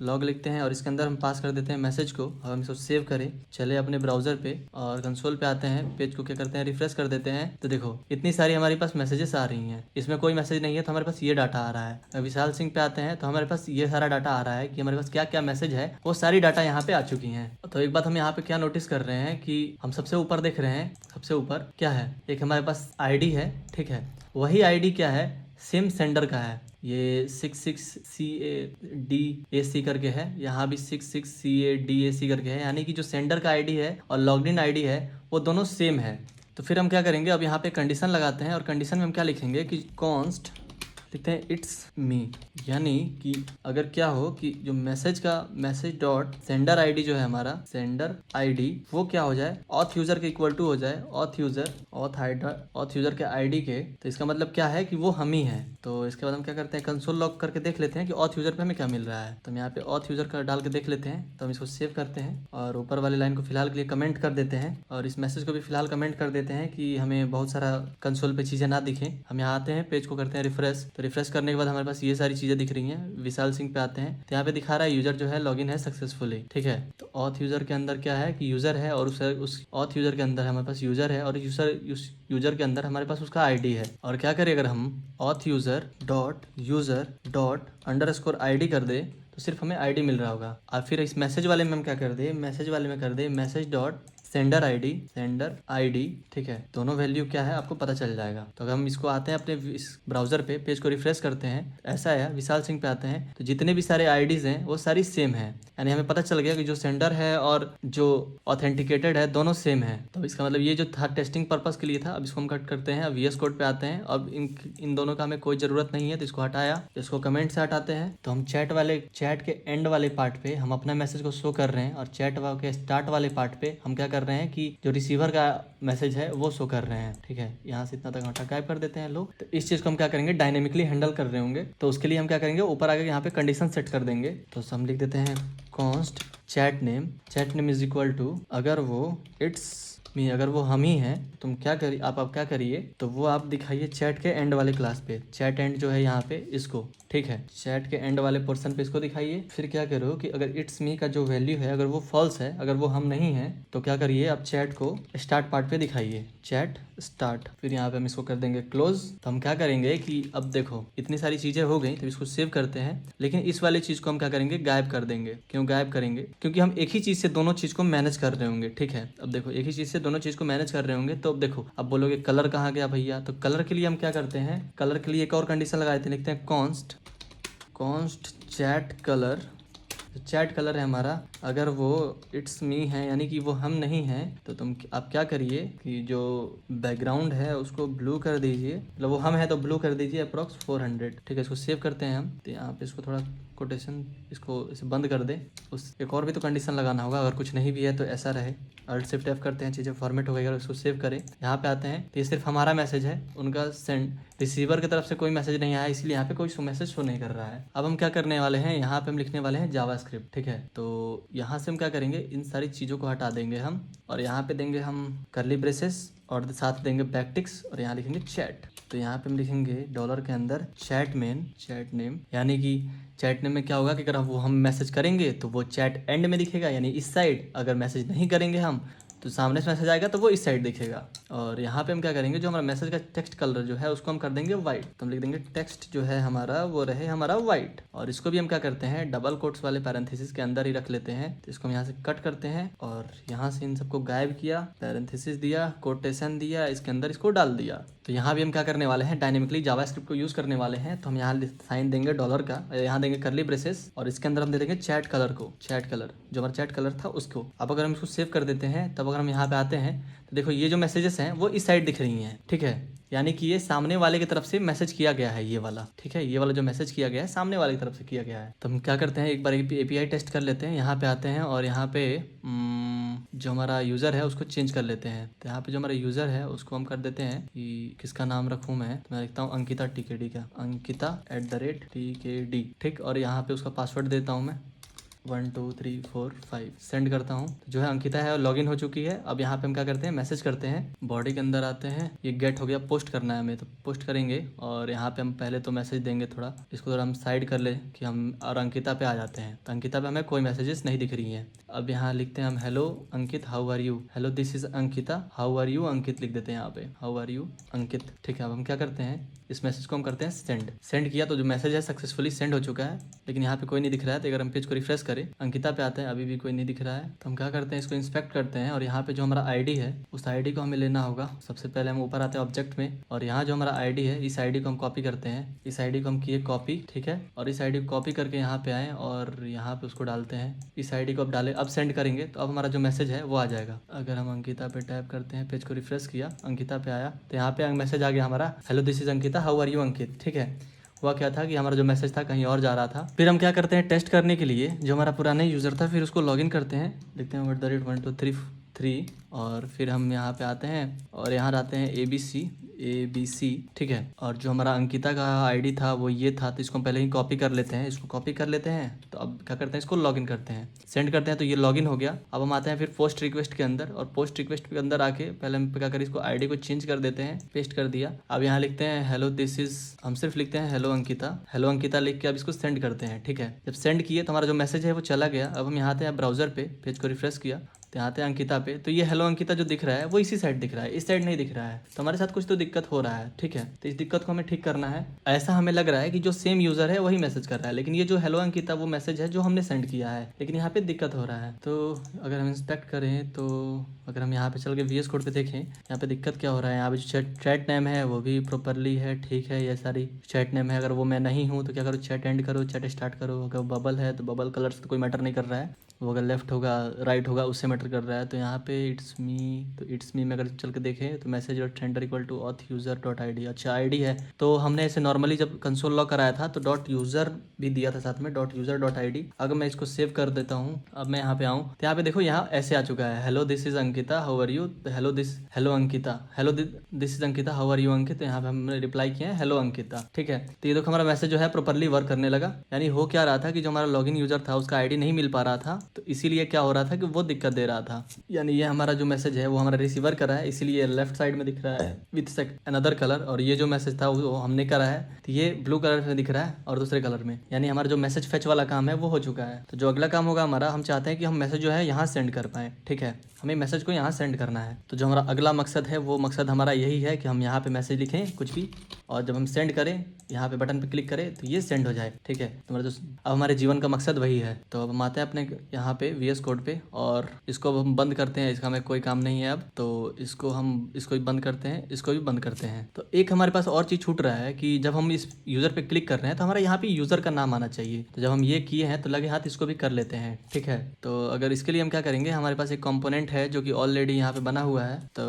लॉग लिखते हैं और इसके अंदर हम पास कर देते हैं मैसेज को। और हम इसको सेव करें, चले अपने ब्राउजर पे और कंसोल पे आते हैं, पेज को क्या करते हैं, रिफ्रेश कर देते हैं। तो देखो इतनी सारी हमारे पास मैसेजेस आ रही हैं, इसमें कोई मैसेज नहीं है तो हमारे पास ये डाटा आ रहा है। विशाल सिंह पे आते हैं तो हमारे पास ये सारा डाटा आ रहा है कि हमारे पास क्या क्या मैसेज है, वो सारी डाटा यहाँ पे आ चुकी हैं। तो एक बात हम यहाँ पे क्या नोटिस कर रहे हैं कि हम सबसे ऊपर देख रहे हैं, सबसे ऊपर क्या है, एक हमारे पास ID है। ठीक है, वही ID क्या है, सेम सेंडर का है। ये 66CADAC करके है, यहाँ भी 66CADAC करके है, यानी कि जो सेंडर का ID है और लॉग्ड इन ID है वो दोनों सेम है। तो फिर हम क्या करेंगे, अब यहाँ पे कंडीशन लगाते हैं और कंडीशन में हम क्या लिखेंगे कि कॉन्स्ट लिखते हैं इट्स मी, यानी कि अगर क्या हो कि जो मैसेज डॉट सेंडर ID जो है हमारा सेंडर ID वो क्या हो जाए, ऑथ यूजर के इक्वल टू हो जाए ऑथ यूजर के ID के। तो इसका मतलब क्या है कि वो हम ही हैं। तो इसके बाद हम क्या करते हैं, कंसोल लॉग करके देख लेते हैं कि ऑथ यूजर पे हमें क्या मिल रहा है। तो हम यहाँ पे ऑथ यूजर का डाल के देख लेते हैं। तो हम इसको सेव करते हैं और ऊपर वाली लाइन को फिलहाल के लिए कमेंट कर देते हैं और इस मैसेज को भी फिलहाल कमेंट कर देते हैं कि हमें बहुत सारा कंसोल पे चीज़ें ना दिखें। हम यहाँ आते हैं, पेज को करते हैं रिफ्रेश। तो रिफ्रेश करने के बाद हमारे पास ये सारी चीज़ें दिख रही हैं। विशाल सिंह पे आते हैं तो यहाँ पे दिखा रहा है यूजर जो है लॉगिन है सक्सेसफुली, ठीक है। तो ऑथ यूजर के अंदर क्या है कि यूजर है और उस ऑथ यूजर के अंदर हमारे पास यूजर है और यूजर के अंदर हमारे पास उसका आईडी है। और क्या करें अगर हम auth user dot underscore ID कर दे तो सिर्फ हमें आईडी मिल रहा होगा। और फिर इस मैसेज वाले में हम क्या कर दे, मैसेज वाले में कर दे मैसेज डॉट सेंडर आईडी, ठीक है। दोनों वैल्यू क्या है आपको पता चल जाएगा। तो अगर हम इसको आते हैं अपने इस ब्राउजर पे, पेज को रिफ्रेश करते हैं, ऐसा है विशाल सिंह पे आते हैं तो जितने भी सारे आईडीज हैं वो सारी सेम है। यानी हमें पता चल गया कि जो सेंडर है और जो ऑथेंटिकेटेड है दोनों सेम है। तो इसका मतलब ये जो था टेस्टिंग पर्पस के लिए था। अब इसको हम कट करते हैं, अब VS कोड पे आते हैं। अब इन दोनों का हमें कोई ज़रूरत नहीं है तो इसको हटाया। इसको कमेंट से हटाते हैं तो हम चैट के एंड वाले पार्ट पे हम अपना मैसेज को शो कर रहे हैं और चैट के स्टार्ट वाले पार्ट पे हम क्या कर रहे हैं कि जो रिसीवर का मैसेज है वो शो कर रहे हैं, ठीक है। यहाँ से इतना तक हटा गायब कर देते हैं लोग। तो इस चीज़ को हम क्या करेंगे, डायनेमिकली हैंडल कर रहे होंगे तो उसके लिए हम क्या करेंगे, ऊपर आके यहाँ पे कंडीशन सेट कर देंगे। तो हम लिख देते हैं const chat name is equal to, अगर वो अगर वो हम ही हैं तुम क्या करिए, आप क्या करिए तो वो आप दिखाइए चैट के एंड वाले क्लास पे। चैट एंड जो है यहाँ पे इसको, ठीक है, चैट के एंड वाले पोर्शन पे इसको दिखाइए। फिर क्या करो कि अगर इट्स मी का जो वैल्यू है अगर वो फॉल्स है, अगर वो हम नहीं है तो क्या करिए आप चैट को स्टार्ट पार्ट पे दिखाइए, चैट स्टार्ट। फिर यहाँ पे हम इसको कर देंगे क्लोज। तो हम क्या करेंगे कि अब देखो इतनी सारी चीजें हो गई तो इसको सेव करते हैं, लेकिन इस वाली चीज को हम क्या करेंगे, गायब कर देंगे। क्यों गायब करेंगे, क्योंकि हम एक ही चीज से दोनों चीज को मैनेज कर रहे होंगे, ठीक है। अब देखो एक ही चीज से दोनों चीज को मैनेज कर रहे होंगे तो अब देखो अब बोलोगे कलर कहाँ गया भैया, तो कलर के लिए हम क्या करते हैं, कलर के लिए एक और कंडीशन लगा देते हैं, लिखते हैं const chat colour. Chat colour है हमारा, अगर वो इट्स मी है यानी कि वो हम नहीं हैं तो आप क्या करिए कि जो बैकग्राउंड है उसको ब्लू कर दीजिए, मतलब वो हम है तो ब्लू कर दीजिए अप्रॉक्स 400, ठीक है। इसको सेव करते हैं हम। तो यहाँ पे इसको थोड़ा कोटेशन इसको इसे बंद कर दे। उस एक और भी तो कंडीशन लगाना होगा, अगर कुछ नहीं भी है तो ऐसा रहे। Alt Shift F करते हैं, चीज़ें फॉर्मेट हो गई और उसको सेव करें। यहाँ पे आते हैं तो ये सिर्फ हमारा मैसेज है, उनका सेंड रिसीवर की तरफ से कोई मैसेज नहीं आया, इसलिए यहाँ पे कोई मैसेज शो नहीं कर रहा है। अब हम क्या करने वाले हैं, यहाँ पे हम लिखने वाले हैं जावास्क्रिप्ट, ठीक है। तो यहाँ से हम क्या करेंगे, इन सारी चीज़ों को हटा देंगे हम और यहाँ पे देंगे हम करली ब्रेसेस और साथ देंगे बैकटिक्स और यहाँ लिखेंगे चैट। तो यहाँ पे हम लिखेंगे डॉलर के अंदर चैट नेम, यानी कि चैट नेम में क्या होगा कि अगर वो हम मैसेज करेंगे तो वो चैट एंड में दिखेगा यानी इस साइड, अगर मैसेज नहीं करेंगे हम तो सामने से मैसेज आएगा तो वो इस साइड दिखेगा। और यहाँ पे हम क्या करेंगे, जो हमारा मैसेज का टेक्स्ट कलर जो है उसको हम कर देंगे वाइट। तो हम लिख देंगे टेक्स्ट जो है हमारा वो रहे हमारा वाइट। और इसको भी हम क्या करते हैं, डबल कोट्स वाले पैरेंथेसिस के अंदर ही रख लेते हैं। तो इसको हम यहाँ से कट करते हैं और यहाँ से इन सबको गायब किया, पैरेंथेसिस दिया, कोटेशन दिया, इसके अंदर इसको डाल दिया। तो यहाँ भी हम क्या करने वाले हैं, डायनेमिकली जावास्क्रिप्ट को यूज करने वाले हैं। तो हम यहाँ साइन देंगे डॉलर का, यहाँ देंगे करली ब्रेसेस और इसके अंदर हम दे देंगे चैट कलर को, चैट कलर जो हमारा चैट कलर था उसको। अब अगर हम इसको सेव कर देते हैं तब अगर हम यहाँ पे आते हैं तो देखो ये जो मैसेजेस हैं वो इस साइड दिख रही हैं, ठीक है। यानी कि ये सामने वाले की तरफ से मैसेज किया गया है, ये वाला, ठीक है। ये वाला जो मैसेज किया गया है सामने वाले की तरफ से किया गया है। तो हम क्या करते हैं, एक बार API टेस्ट कर लेते हैं। यहाँ पे आते हैं और यहाँ पे जो हमारा यूज़र है उसको चेंज कर लेते हैं। तो यहाँ पे जो हमारा यूज़र है उसको हम कर देते हैं कि किसका नाम रखूँ मैं, तो मैं लिखता हूँ अंकिता TKD का, अंकिता @TKD, ठीक। और यहाँ पे उसका पासवर्ड देता हूँ मैं 1 2 3 4 5 सेंड करता हूँ। तो जो है अंकिता है लॉगिन हो चुकी है। अब यहाँ पे हम क्या करते हैं, मैसेज करते हैं, बॉडी के अंदर आते हैं, ये गेट हो गया, पोस्ट करना है हमें तो पोस्ट करेंगे। और यहाँ पे हम पहले तो मैसेज देंगे, थोड़ा इसको थोड़ा हम साइड कर ले कि हम और अंकिता पे आ जाते हैं। तो अंकिता पे हमें कोई मैसेजेस नहीं दिख रही हैं। अब यहाँ लिखते हैं हम hello Ankit how are you, hello this is Ankita how are you Ankit लिख देते हैं यहाँ पे, हाउ आर यू अंकित, ठीक है। अब हम क्या करते हैं, इस मैसेज को हम करते हैं सेंड किया। तो जो मैसेज है सक्सेसफुली सेंड हो चुका है, लेकिन यहाँ पे कोई नहीं दिख रहा है। तो अगर हम पेज को रिफ्रेश करें, अंकिता पे आते हैं, अभी भी कोई नहीं दिख रहा है। तो हम क्या करते हैं, इसको इंस्पेक्ट करते हैं और यहाँ पे जो हमारा आईडी है उस आईडी को हमें लेना होगा। सबसे पहले हम ऊपर आते हैं ऑब्जेक्ट में और यहाँ जो हमारा आईडी है इस आईडी को हम कॉपी करते हैं। इस आईडी को हम किए कॉपी, ठीक है। और इस आईडी को कॉपी करके यहाँ पे आए और यहाँ पे उसको डालते हैं। इस आईडी को अब डाले, अब सेंड करेंगे तो अब हमारा जो मैसेज है वो आ जाएगा। अगर हम अंकिता पे टैप करते हैं, पेज को रिफ्रेश किया, अंकिता पे आया तो यहाँ पे मैसेज आ गया हमारा, hello this is Ankita how are you Ankit, ठीक है। हुआ क्या था कि हमारा जो मैसेज था कहीं और जा रहा था। फिर हम क्या करते हैं, टेस्ट करने के लिए जो हमारा पुराना यूज़र था फिर उसको लॉगिन करते हैं, लिखते हैं @1 2 3 3 और फिर हम यहाँ पे आते हैं और यहाँ आते हैं ABC ABC, ठीक है। और जो हमारा अंकिता का आईडी था वो ये था, तो इसको हम पहले ही कॉपी कर लेते हैं। इसको कॉपी कर लेते हैं, तो अब क्या करते हैं, इसको लॉगिन करते हैं, सेंड करते हैं, तो ये लॉगिन हो गया। अब हम आते हैं फिर पोस्ट रिक्वेस्ट के अंदर, और पोस्ट रिक्वेस्ट के अंदर आके पहले हम क्या करें, इसको आईडी को चेंज कर देते हैं, पेस्ट कर दिया। अब यहाँ लिखते हैं हेलो दिस इज, हम सिर्फ लिखते हैं हेलो अंकिता, हेलो अंकिता लिख के अब इसको सेंड करते हैं, ठीक है। जब सेंड किए तो हमारा जो मैसेज है वो चला गया। अब हम यहाँ आते हैं ब्राउजर पे, पेज को रिफ्रेश किया तो यहाँ आते हैं अंकिता पे, तो ये हेलो अंकिता जो दिख रहा है वो इसी साइड दिख रहा है, इस साइड नहीं दिख रहा है। तो हमारे साथ कुछ तो दिक्कत हो रहा है, ठीक है। तो इस दिक्कत को हमें ठीक करना है। ऐसा हमें लग रहा है कि जो सेम यूजर है वही मैसेज कर रहा है, लेकिन ये जो हेलो अंकिता वो मैसेज है जो हमने सेंड किया है, लेकिन यहाँ पे दिक्कत हो रहा है। तो अगर हम इंस्पेक्ट करें, तो अगर हम यहाँ पे चल के VS कोड पे देखें, यहाँ पे दिक्कत क्या हो रहा है। यहाँ पे जो चैट नेम है वो भी प्रॉपरली है, ठीक है। ये सारी चैट नेम है। अगर वो मैं नहीं हूँ तो क्या करो, चैट एंड करो, चैट स्टार्ट करो। अगर बबल है तो बबल कलर से तो कोई मैटर नहीं कर रहा है, वो अगर लेफ्ट होगा राइट होगा उससे मैटर कर रहा है। तो यहाँ पे इट्स मी, तो इट्स मी में अगर चल के देखें तो message dot sender equal to auth user dot ID। अच्छा ID है, तो हमने ऐसे नॉर्मली जब कंसोल लॉग कराया था तो डॉट यूजर भी दिया था साथ में, डॉट यूजर डॉट ID। अगर मैं इसको सेव कर देता हूँ, अब मैं यहाँ पे आऊँ तो यहाँ पे देखो, यहाँ ऐसे आ चुका है, hello this is Ankita how are you. Hello Ankita, hello this is Ankita how are you Ankit. तो यहाँ पे हमने रिप्लाई किया है हेलो अंकिता, ठीक है। तो ये देखो हमारा मैसेज जो है प्रॉपरली वर्क करने लगा। यानी हो क्या रहा था कि जो हमारा लॉगिन यूजर था उसका ID नहीं मिल पा रहा था, तो इसीलिए क्या हो रहा था कि वो दिक्कत दे रहा था। यानी ये हमारा जो मैसेज है वो हमारा रिसीवर करा है, इसीलिए लेफ्ट साइड में दिख रहा है विथ अनदर कलर, और ये जो मैसेज था वो हमने करा है तो ये ब्लू कलर में दिख रहा है और दूसरे कलर में। यानी हमारा जो मैसेज फेच वाला काम है वो हो चुका है। तो जो अगला काम होगा हमारा, हम चाहते हैं कि हम मैसेज जो है यहाँ सेंड कर पाएँ, ठीक है। हमें मैसेज को यहाँ सेंड करना है। तो जो हमारा अगला मकसद है वो मकसद हमारा यही है कि हम यहाँ पे मैसेज लिखें कुछ भी, और जब हम सेंड करें यहाँ पे बटन पे क्लिक करें तो ये सेंड हो जाए, ठीक है। तो हमारा जो अब हमारे जीवन का मकसद वही है। तो अब हम आते हैं अपने यहाँ पे VS कोड पे, और इसको अब हम बंद करते हैं, इसका हमें कोई काम नहीं है अब। तो इसको भी बंद करते हैं, इसको भी बंद करते हैं। तो एक हमारे पास और चीज़ छूट रहा है कि जब हम इस यूज़र पे क्लिक कर रहे हैं तो हमारा यहाँ पे यूज़र का नाम आना चाहिए। तो जब हम ये किए हैं तो लगे हाथ इसको भी कर लेते हैं, ठीक है। तो अगर इसके लिए हम क्या करेंगे, हमारे पास एक कंपोनेंट है जो कि ऑलरेडी यहाँ पे बना हुआ है। तो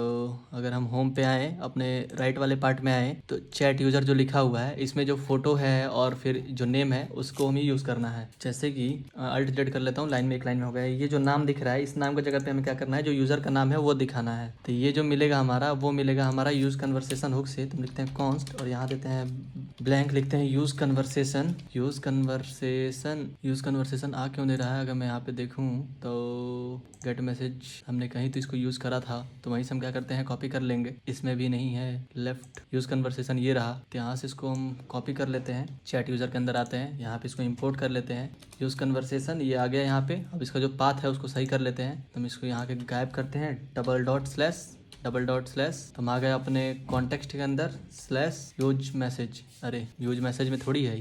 अगर हम होम पे आए, अपने राइट वाले पार्ट में आए, तो चैट यूज़र जो लिखा हुआ है इसमें जो फोटो है और फिर जो नेम है उसको हमें यूज़ करना है। जैसे कि अल्ट डिलीट कर लेता हूँ, लाइन में एक लाइन में हो गया। ये जो नाम दिख रहा है इस नाम की जगह पे हमें क्या करना है, जो यूज़र का नाम है वो दिखाना है। तो ये जो मिलेगा हमारा वो मिलेगा हमारा यूज़ कन्वर्सेशन हुक से। तो लिखते हैं कॉन्स्ट और यहाँ देते हैं ब्लैंक, लिखते हैं यूज़ कन्वर्सेशन। यूज़ कन्वर्सेशन आ क्यों दे रहा है, अगर मैं यहाँ पे देखूँ तो गेट मैसेज हमने कहीं तो इसको यूज़ करा था, तो वहीं से हम क्या करते हैं कॉपी कर लेंगे। इसमें भी नहीं है, लेफ्ट यूज़ कन्वर्सेशन ये रहा, तो यहाँ से इसको हम कॉपी कर लेते हैं। चैट यूज़र के अंदर आते हैं, यहाँ पे इसको इंपोर्ट कर लेते हैं। यूज़ कन्वर्सेशन ये आ गया यहाँ पे। अब इसका जो पाथ है उसको सही कर लेते हैं। तो हम इसको यहाँ के गायब करते हैं, डबल डॉट स्लैश। तो हम आ गए अपने कॉन्टेक्स्ट के अंदर स्लैश यूज मैसेज। अरे यूज मैसेज में थोड़ी है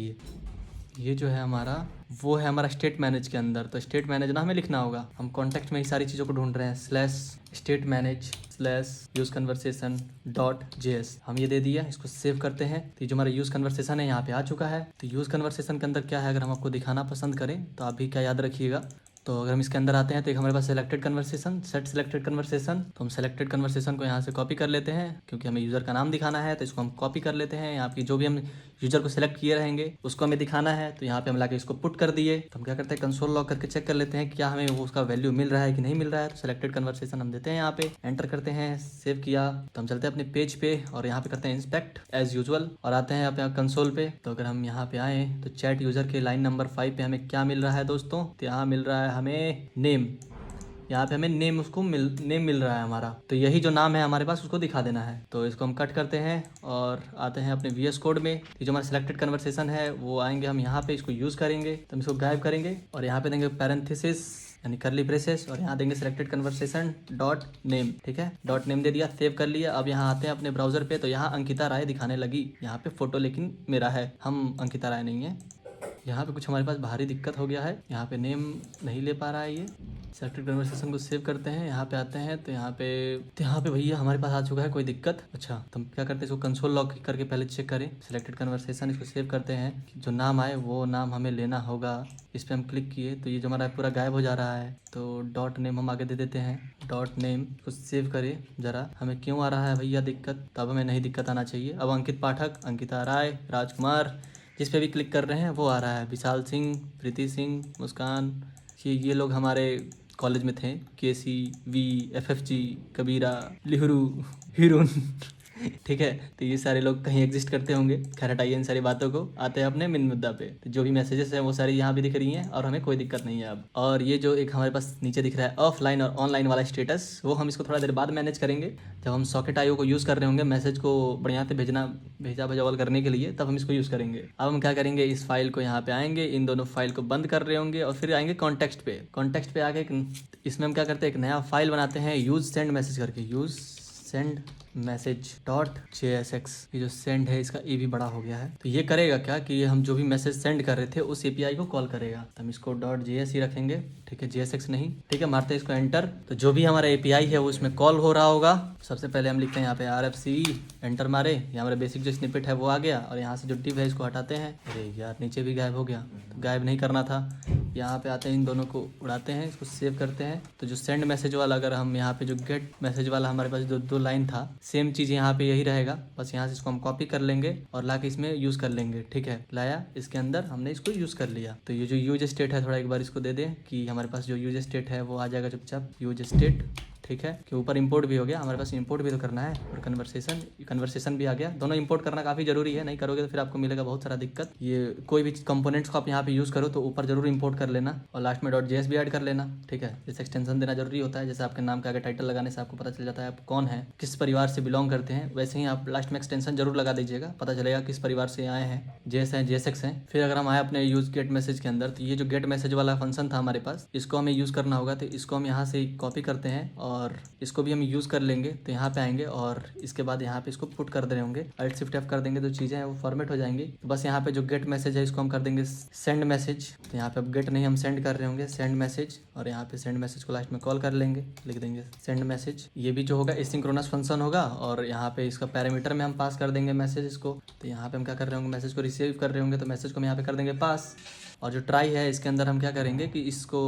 ये जो है हमारा वो है हमारा स्टेट मैनेज के अंदर। तो स्टेट मैनेज ना हमें लिखना होगा, हम कॉन्टेक्स्ट में ही सारी चीज़ों को ढूंढ रहे हैं। Slash state manage slash use conversation dot JS हम ये दे दिया। इसको सेव करते हैं। तो जो हमारा यूज़ कन्वर्सेशन है यहाँ पे आ चुका है। तो यूज़ कन्वर्सेशन के अंदर क्या है, अगर हम आपको दिखाना पसंद करें तो आप भी क्या याद रखिएगा। तो अगर हम इसके अंदर आते हैं तो एक हमारे पास selected conversation, set selected conversation. तो हम सेलेक्टेड कन्वर्सेशन को यहाँ से कॉपी कर लेते हैं, क्योंकि हमें यूज़र का नाम दिखाना है तो इसको हम कॉपी कर लेते हैं। यहाँ की जो भी हम यूज़र को सेलेक्ट किए रहेंगे उसको हमें दिखाना है, तो यहाँ पे हम लाके इसको पुट कर दिए। तो हम क्या करते हैं कंसोल लॉग करके चेक कर लेते हैं क्या हमें वो उसका वैल्यू मिल रहा है कि नहीं मिल रहा है। तो सेलेक्टेड कन्वर्सेशन हम देते हैं, यहाँ पे एंटर करते हैं, सेव किया। तो हम चलते हैं अपने पेज पे और यहाँ पे करते हैं इंस्पेक्ट एज यूजुअल और आते हैं अपने कंसोल पे। तो अगर हम यहाँ पे आए तो चैट यूज़र के लाइन नंबर 5 पे हमें क्या मिल रहा है दोस्तों, तो यहाँ मिल रहा है हमें नेम। यहाँ पे हमें नेम नेम मिल रहा है हमारा। तो यही जो नाम है हमारे पास उसको दिखा देना है। तो इसको हम कट करते हैं और आते हैं अपने VS कोड में। ये जो हमारा सिलेक्टेड कन्वर्सेशन है वो आएंगे हम यहाँ पे, इसको यूज़ करेंगे। तो हम इसको गायब करेंगे और यहाँ पे देंगे पैरेंथेसिस यानी करली ब्रेसेस और यहाँ देंगे सिलेक्टेड कन्वर्सेशन डॉट नेम। ठीक है, डॉट नेम दे दिया, सेव कर लिया। अब यहाँ आते हैं अपने ब्राउजर पे, तो यहाँ अंकिता राय दिखाने लगी। यहाँ पे फोटो लेकिन मेरा है, हम अंकिता राय नहीं है। यहाँ पे कुछ हमारे पास भारी दिक्कत हो गया है, यहाँ पे नेम नहीं ले पा रहा है ये। सेलेक्टेड कन्वर्सेशन को सेव करते हैं, यहाँ पे आते हैं तो यहाँ पे भैया हमारे पास आ चुका है कोई दिक्कत। अच्छा, तो हम क्या करते हैं, इसको कंसोल लॉग करके पहले चेक करें। सिलेक्टेड कन्वर्सेशन, इसको सेव करते हैं, जो नाम आए वो नाम हमें लेना होगा। इस पर हम क्लिक किए तो ये जो हमारा पूरा गायब हो जा रहा है। तो डॉट नेम हम आगे दे देते हैं, डॉट नेम को सेव करें जरा। हमें क्यों आ रहा है भैया दिक्कत, तब हमें नहीं दिक्कत आना चाहिए। अब अंकित पाठक, अंकिता राय, राजकुमार, जिस पे भी क्लिक कर रहे हैं वो आ रहा है। विशाल सिंह, प्रीति सिंह, मुस्कान, ये लोग हमारे कॉलेज में थे। KC, V, FFG, कबीरा, लिहरू, हिरून ठीक है, तो ये सारे लोग कहीं एग्जिस्ट करते होंगे। खैर हटाइए इन सारी बातों को, आते हैं अपने मेन मुद्दा पे। तो जो भी मैसेजेस हैं वो सारी यहाँ भी दिख रही हैं और हमें कोई दिक्कत नहीं है अब। और ये जो एक हमारे पास नीचे दिख रहा है ऑफलाइन और ऑनलाइन वाला स्टेटस, वो हम इसको थोड़ा देर बाद मैनेज करेंगे। जब हम सॉकेट आईओ को यूज़ कर रहे होंगे मैसेज को बढ़िया से भेजा भजावल करने के लिए, तब हम इसको यूज़ करेंगे। अब हम क्या करेंगे, इस फाइल को यहाँ पे आएंगे, इन दोनों फाइल को बंद कर रहे होंगे और फिर आएंगे कॉन्टेक्स्ट पे। कॉन्टेक्स्ट पे आके इसमें हम क्या करते हैं, एक नया फाइल बनाते हैं यूज सेंड मैसेज करके, use send message dot JSX। ये जो सेंड है इसका ए भी बड़ा हो गया है। तो ये करेगा क्या कि हम जो भी मैसेज सेंड कर रहे थे उस API को कॉल करेगा। तो हम इसको .js ही रखेंगे, ठीक है, JSX नहीं। ठीक है, मारते हैं इसको एंटर। तो जो भी हमारा API है वो इसमें कॉल हो रहा होगा। सबसे पहले हम लिखते हैं यहाँ पे RFC, एंटर मारे, यहाँ हमारा बेसिक जो स्निपेट है वो आ गया। और यहाँ से जो div है इसको हटाते हैं। अरे यार नीचे भी गायब हो गया, तो गायब नहीं करना था। यहाँ पे आते हैं, इन दोनों को उड़ाते हैं, इसको सेव करते हैं। तो जो सेंड मैसेज वाला, अगर हम यहाँ पे जो गेट मैसेज वाला हमारे पास जो दो लाइन था, सेम चीज़ यहाँ पे यही रहेगा। बस यहाँ से इसको हम कॉपी कर लेंगे और ला के इसमें यूज़ कर लेंगे। ठीक है, लाया इसके अंदर हमने इसको यूज़ कर लिया। तो ये जो यूज स्टेट है थोड़ा एक बार इसको दे दें कि हमारे पास जो यूज स्टेट है वो आ जाएगा चुपचाप, यूज स्टेट। ठीक है, कि ऊपर इंपोर्ट भी हो गया, हमारे पास इंपोर्ट भी तो करना है, और कन्वर्सेशन भी आ गया। दोनों इंपोर्ट करना काफ़ी जरूरी है, नहीं करोगे तो फिर आपको मिलेगा बहुत सारा दिक्कत। ये कोई भी कंपोनेंट्स को आप यहाँ पे यूज़ करो तो ऊपर जरूर इंपोर्ट कर लेना और लास्ट में .js भी ऐड कर लेना। ठीक है, जैसे एक्सटेंशन देना जरूरी होता है, जैसे आपके नाम के आगे टाइटल लगाने से आपको पता चल जाता है आप कौन है, किस परिवार से बिलोंग करते हैं, वैसे ही आप लास्ट में एक्सटेंशन जरूर लगा दीजिएगा, पता चलेगा किस परिवार से आए हैं। JS है, JSX है। फिर अगर हम आए अपने यूज गेट मैसेज के अंदर, तो ये जो गेट मैसेज वाला फंक्शन था हमारे पास, इसको हमें यूज़ करना होगा। तो इसको हम यहाँ से कॉपी करते हैं और इसको भी हम यूज़ कर लेंगे। तो यहाँ पे आएंगे और इसके बाद यहाँ पे इसको पुट कर दे रहे होंगे, Alt Shift F कर देंगे तो चीज़ें हैं वो फॉर्मेट हो जाएंगी। तो बस यहाँ पे जो गेट मैसेज है इसको हम कर देंगे सेंड मैसेज। तो यहाँ पे अब गेट नहीं, हम सेंड कर रहे होंगे, सेंड मैसेज। और यहाँ पे सेंड मैसेज को लास्ट में कॉल कर लेंगे, लिख देंगे सेंड मैसेज। ये भी जो होगा एसिंक्रोनस फंक्शन होगा और यहाँ पे इसका पैरामीटर में हम पास कर देंगे मैसेज इसको। तो यहाँ पे हम क्या कर रहे होंगे, मैसेज को रिसीव कर रहे होंगे तो मैसेज को हम यहाँ पे कर देंगे पास। और जो ट्राई है इसके अंदर हम क्या करेंगे कि इसको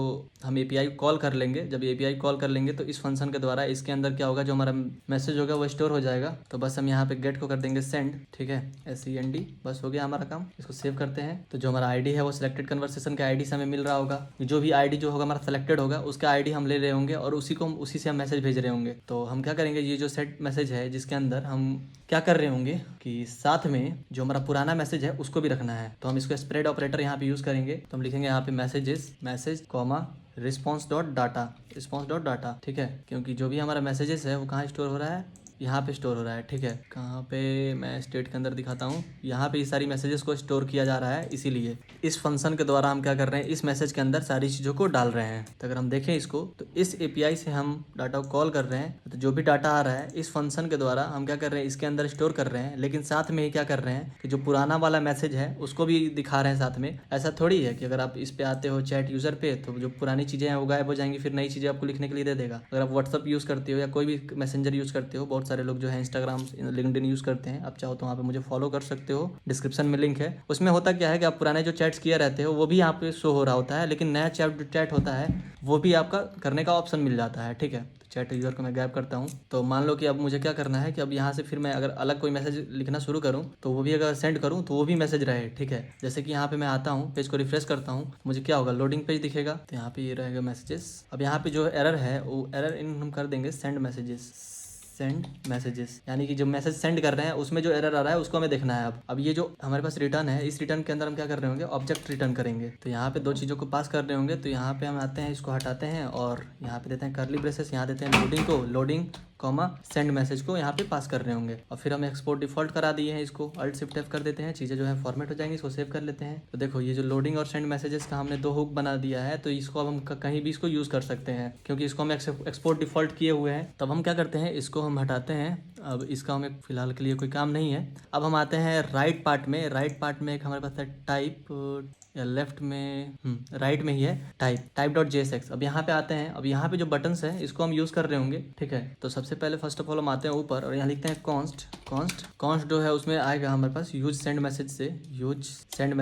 हम API कॉल कर लेंगे। जब API कॉल कर लेंगे तो इस फंक्शन के द्वारा इसके अंदर क्या होगा, जो हमारा मैसेज होगा वो स्टोर हो जाएगा। तो बस हम यहाँ पे गेट को कर देंगे सेंड। ठीक है, SEND, बस हो गया हमारा काम। इसको सेव करते हैं। तो जो हमारा ID है वो सिलेक्टेड कन्वर्सेशन के ID से हमें मिल रहा होगा। जो भी ID जो होगा हमारा सेलेक्टेड होगा उसका ID हम ले रहे होंगे और उसी से हम मैसेज भेज रहे होंगे। तो हम क्या करेंगे, ये जो सेट मैसेज है जिसके अंदर हम क्या कर रहे होंगे कि साथ में जो हमारा पुराना मैसेज है उसको भी रखना है। तो हम इसको स्प्रेड ऑपरेटर यहाँ पे यूज़ करेंगे। तो हम लिखेंगे यहाँ पे message comma response dot data. ठीक है, क्योंकि जो भी हमारा मैसेजेस है वो कहाँ स्टोर हो रहा है, यहाँ पे स्टोर हो रहा है। ठीक है, कहाँ पे, मैं स्टेट के अंदर दिखाता हूँ, यहाँ पे ये सारी मैसेजेस को स्टोर किया जा रहा है। इसीलिए इस फंक्शन के द्वारा हम क्या कर रहे हैं, इस मैसेज के अंदर सारी चीज़ों को डाल रहे हैं। तो अगर हम देखें इसको, तो इस API से हम डाटा को कॉल कर रहे हैं। तो जो भी डाटा आ रहा है इस फंक्शन के द्वारा हम क्या कर रहे हैं, इसके अंदर स्टोर कर रहे हैं। लेकिन साथ में ही क्या कर रहे हैं कि जो पुराना वाला मैसेज है उसको भी दिखा रहे हैं साथ में। ऐसा थोड़ी है कि अगर आप इस पे आते हो चैट यूज़र पे तो जो पुरानी चीज़ें हैं वो गायब हो जाएंगी, फिर नई चीज़ें आपको लिखने के लिए दे देगा। अगर आप व्हाट्सअप यूज़ करते हो या कोई भी मैसेंजर यूज़ करते हो, बहुत सारे लोग जो है इंस्टाग्राम, लिंक्डइन यूज़ करते हैं, आप चाहो तो वहाँ पे मुझे फॉलो कर सकते हो, डिस्क्रिप्शन में लिंक है। उसमें होता क्या है कि आप पुराने जो चैट्स किए रहते हो वो भी यहाँ पे शो हो रहा होता है, लेकिन नया चैट होता है वो भी आपका करने का ऑप्शन मिल जाता है। ठीक है, चैट यूज़र को मैं गायब करता हूँ। तो मान लो कि अब मुझे क्या करना है कि अब यहाँ से फिर मैं अगर अलग कोई मैसेज लिखना शुरू करूँ तो वो भी अगर सेंड करूँ तो वो भी मैसेज रहे। ठीक है, जैसे कि यहाँ पे मैं आता हूँ, पेज को रिफ्रेश करता हूँ, मुझे क्या होगा, लोडिंग पेज दिखेगा। तो यहाँ पे ये रहेगा मैसेजेस। अब यहाँ पे जो एरर है वो एरर इन हम कर देंगे सेंड मैसेजेस, यानी कि जो मैसेज सेंड कर रहे हैं उसमें जो एरर आ रहा है उसको हमें देखना है। अब ये जो हमारे पास रिटर्न है, इस रिटर्न के अंदर हम क्या कर रहे होंगे, ऑब्जेक्ट रिटर्न करेंगे। तो यहाँ पे दो चीज़ों को पास कर रहे होंगे। तो यहाँ पे हम आते हैं, इसको हटाते हैं और यहाँ पे देते हैं कर्ली ब्रेसेस, यहाँ देते हैं लोडिंग कॉमा सेंड मैसेज को यहाँ पे पास कर रहे होंगे। और फिर हम एक्सपोर्ट डिफॉल्ट करा दिए हैं, इसको Alt Shift F कर देते हैं, चीज़ें जो है फॉर्मेट हो जाएंगी। इसको सेव कर लेते हैं। तो देखो ये जो लोडिंग और सेंड मैसेजेस का हमने 2 हुक बना दिया है, तो इसको अब हम कहीं भी इसको यूज़ कर सकते हैं क्योंकि इसको हम एक्सपोर्ट डिफॉल्ट किए हुए हैं। तब हम क्या करते हैं, इसको हम हटाते हैं। अब इसका हमें फिलहाल के लिए कोई काम नहीं है। अब हम आते हैं राइट पार्ट में। राइट पार्ट में एक हमारे पास है टाइप, या लेफ्ट में, राइट में ही है type.jsx। अब यहाँ पे आते हैं। अब यहाँ पे जो बटन्स हैं इसको हम यूज़ कर रहे होंगे। ठीक है, तो सबसे पहले फर्स्ट ऑफ ऑल हम आते हैं ऊपर और यहाँ लिखते हैं कॉन्स्ट जो है उसमें आएगा हमारे पास यूज सेंड मैसेज से यूज सेंड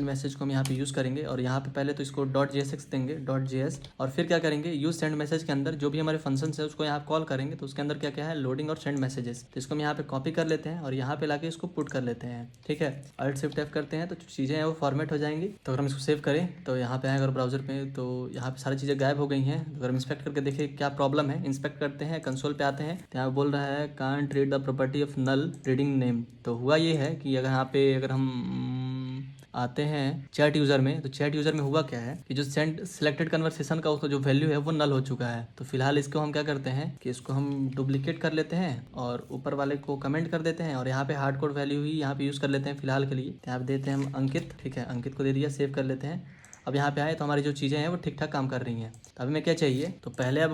मैसेज को हम यहाँ पे यूज़ करेंगे। और यहाँ पे पहले तो इसको .jsx देंगे .js, और फिर क्या करेंगे, यूज सेंड मैसेज के अंदर जो भी हमारे फंक्शन है उसको यहाँ कॉल करेंगे। तो उसके अंदर क्या क्या है, लोडिंग और सेंड मैसेजेस। तो इसको हम यहाँ पे कॉपी कर लेते हैं और यहाँ पे लाके इसको पुट कर लेते हैं। ठीक है, Alt Shift F करते हैं तो चीज़ें हैं वो फॉर्मेट हो जाएंगी। तो अगर हम इसको सेव करें तो यहाँ पे आए अगर ब्राउजर पे, तो यहाँ पे सारी चीज़ें गायब हो गई हैं। अगर हम इंस्पेक्ट करके देखें क्या प्रॉब्लम है, इंस्पेक्ट करते हैं, कंसोल पे आते हैं तो यहाँ पे बोल रहा है can't read the property of null reading name. तो हुआ ये है कि अगर यहाँ पे अगर हम आते हैं चैट यूज़र में, तो चैट यूज़र में हुआ क्या है कि जो सेंड सिलेक्टेड कन्वर्सेशन का उसका जो वैल्यू है वो नल हो चुका है। तो फिलहाल इसको हम क्या करते हैं कि इसको हम डुप्लीकेट कर लेते हैं और ऊपर वाले को कमेंट कर देते हैं और यहाँ पे हार्ड कोड वैल्यू ही यहाँ पे यूज़ कर लेते हैं फिलहाल के लिए। यहाँ पे देते हैं हम अंकित, ठीक है, अंकित को दे दिया, सेव कर लेते हैं। अब यहाँ पे आए तो हमारी जो चीज़ें हैं वो ठीक ठाक काम कर रही हैं। तो अभी मैं क्या चाहिए, तो पहले अब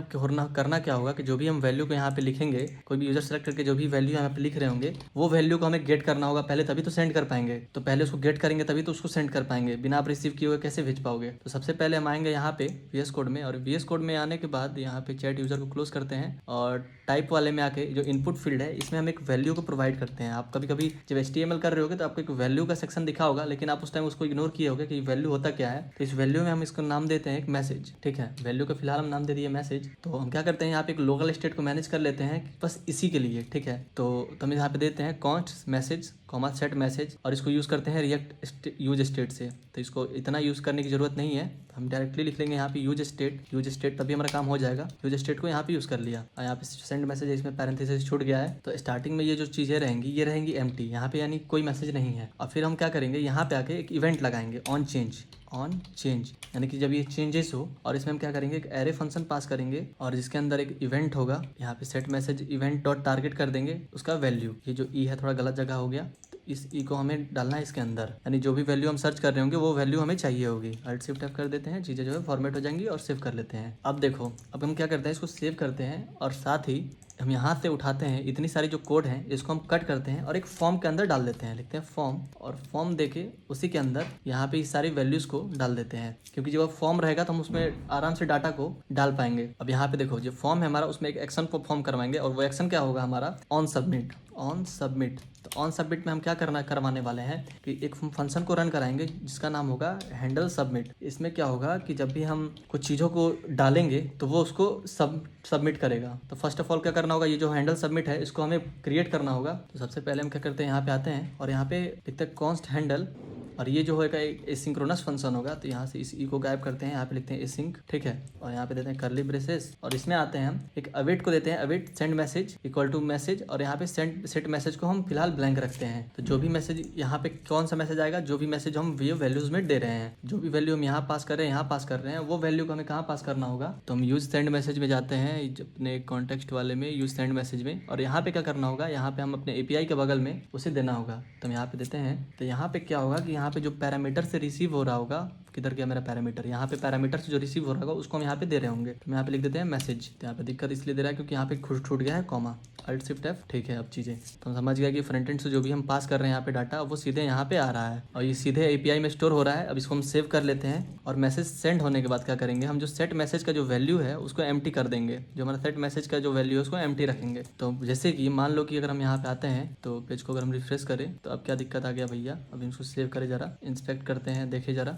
करना क्या होगा कि जो भी हम वैल्यू को यहाँ पे लिखेंगे, कोई भी यूज़र सेलेक्ट करके जो भी वैल्यू यहाँ पे लिख रहे होंगे वो वैल्यू को हमें गेट करना होगा पहले, तभी तो सेंड कर पाएंगे। तो पहले उसको गेट करेंगे तभी तो उसको सेंड कर पाएंगे, बिना आप रिसीव किए हुए कैसे भेज पाओगे। तो सबसे पहले हम आएंगे यहाँ पे VS कोड में, और VS कोड में आने के बाद यहाँ पे चैट यूज़र को क्लोज करते हैं और टाइप वाले में आके जो इनपुट फील्ड है इसमें हम एक वैल्यू को प्रोवाइड करते हैं। आप कभी कभी जब HTML कर रहे होगे तो आपको एक वैल्यू का सेक्शन दिखा होगा, लेकिन आप उस टाइम उसको इग्नोर किए होगे कि वैल्यू होता क्या है। तो इस वैल्यू में हम इसको नाम देते हैं एक मैसेज, ठीक है। वैल्यू का फिलहाल हम नाम दे दिए मैसेज। तो हम क्या करते हैं यहाँ पे एक लोकल स्टेट को मैनेज कर लेते हैं बस इसी के लिए, ठीक है। तो हम यहाँ पे देते हैं const message comma set message और इसको यूज़ करते हैं रिएक्ट यूज स्टेट से। तो इसको इतना यूज़ करने की ज़रूरत नहीं है, हम डायरेक्टली लिख लेंगे यहाँ पे यूज स्टेट, तभी हमारा काम हो जाएगा। यूज स्टेट को यहाँ पे यूज़ कर लिया और यहाँ पे सेंड मैसेज है, इसमें पैरेंथेसिस छूट गया है। तो स्टार्टिंग में ये जो चीज़ें रहेंगी ये रहेंगी एम्प्टी, यहाँ पे यानी कोई मैसेज नहीं है। और फिर हम क्या करेंगे, यहाँ पे आके एक इवेंट लगाएंगे ऑन चेंज, यानी कि जब ये चेंजेस हो, और इसमें हम क्या करेंगे एक एरे फंक्शन पास करेंगे और जिसके अंदर एक इवेंट होगा। यहाँ पे set message event dot target कर देंगे उसका वैल्यू। ये जो ई है थोड़ा गलत जगह हो गया, तो इस ई को हमें डालना है इसके अंदर, यानी जो भी वैल्यू हम सर्च कर रहे होंगे वो वैल्यू हमें चाहिए होगी। Alt Shift F कर देते हैं, चीज़ें जो है फॉर्मेट हो जाएंगी और सेव कर लेते हैं। अब देखो, अब हम क्या करते हैं, इसको सेव करते हैं और साथ ही हम यहाँ से उठाते हैं इतनी सारी जो कोड हैं इसको हम कट करते हैं और एक फॉर्म के अंदर डाल देते हैं। लिखते हैं फॉर्म और फॉर्म देके उसी के अंदर यहाँ पे इस सारी वैल्यूज़ को डाल देते हैं, क्योंकि जब फॉर्म रहेगा तो हम उसमें आराम से डाटा को डाल पाएंगे। अब यहाँ पे देखो जो फॉर्म है हमारा, उसमें एक एक्शन परफॉर्म करवाएंगे और वो एक्शन क्या होगा हमारा, ऑन सबमिट। तो ऑन सबमिट में हम क्या करवाने वाले हैं कि एक फंक्शन को रन कराएंगे जिसका नाम होगा हैंडल सबमिट। इसमें क्या होगा कि जब भी हम कुछ चीज़ों को डालेंगे तो वो उसको सबमिट करेगा। तो फर्स्ट ऑफ ऑल क्या करना होगा, ये जो हैंडल सबमिट है इसको हमें क्रिएट करना होगा। तो सबसे पहले हम क्या करते हैं, यहाँ पे आते हैं और यहाँ पे लिखते हैं कॉन्स्ट हैंडल, और ये जो होगा एक एसिंक्रोनस फंक्शन होगा। तो यहाँ से इस ई को गायब करते हैं, यहाँ पे लिखते हैं एसिंक, ठीक है, और यहाँ पे देते हैं कर्ली ब्रेसेस और इसमें आते हैं हम एक अवेट को देते हैं, await send message equal to message, और यहाँ पे सेट मैसेज को हम फिलहाल ब्लैंक रखते हैं। तो जो भी मैसेज यहाँ पे कौन सा मैसेज आएगा, जो भी मैसेज हम वैल्यूज में दे रहे हैं, जो भी वैल्यू हम यहाँ पास कर रहे हैं, यहाँ पास कर रहे हैं, वो वैल्यू को हमें कहाँ पास करना होगा। तो हम यूज सेंड मैसेज में जाते हैं अपने कॉन्टेक्स्ट वाले में, यूज सेंड मैसेज में, और यहाँ पे क्या करना होगा, यहाँ पे हम अपने API के बगल में उसे देना होगा। तो हम यहाँ पे देते हैं। तो यहाँ पे क्या होगा कि यहाँ पे जो पैरामीटर से रिसीव हो रहा होगा, किधर गया मेरा पैरामीटर, यहाँ पे पैरामीटर से जो रिसीव हो रहा होगा उसको हम यहाँ पे दे रहे होंगे। तो यहाँ पे लिख देते हैं मैसेज। तो यहाँ पे दिक्कत इसलिए दे रहा है क्योंकि यहाँ पे छूट गया है कॉमा। Alt Shift F, ठीक है। अब चीज़ें तो हम समझ गया कि फ्रंट एंड से जो भी हम पास कर रहे हैं यहाँ पे डाटा, वो सीधे यहाँ पे आ रहा है और ये सीधे API में स्टोर हो रहा है। अब इसको हम सेव कर लेते हैं और मैसेज सेंड होने के बाद क्या करेंगे, हम जो सेट मैसेज का जो वैल्यू है उसको एम्प्टी कर देंगे। जो हमारा सेट मैसेज का जो वैल्यू है उसको एम्प्टी रखेंगे। तो जैसे कि मान लो कि अगर हम यहाँ पे आते हैं तो पेज को अगर हम रिफ्रेश करें तो अब क्या दिक्कत आ गया भैया। अब इसको सेव करें, जरा इंस्पेक्ट करते हैं, देखे जरा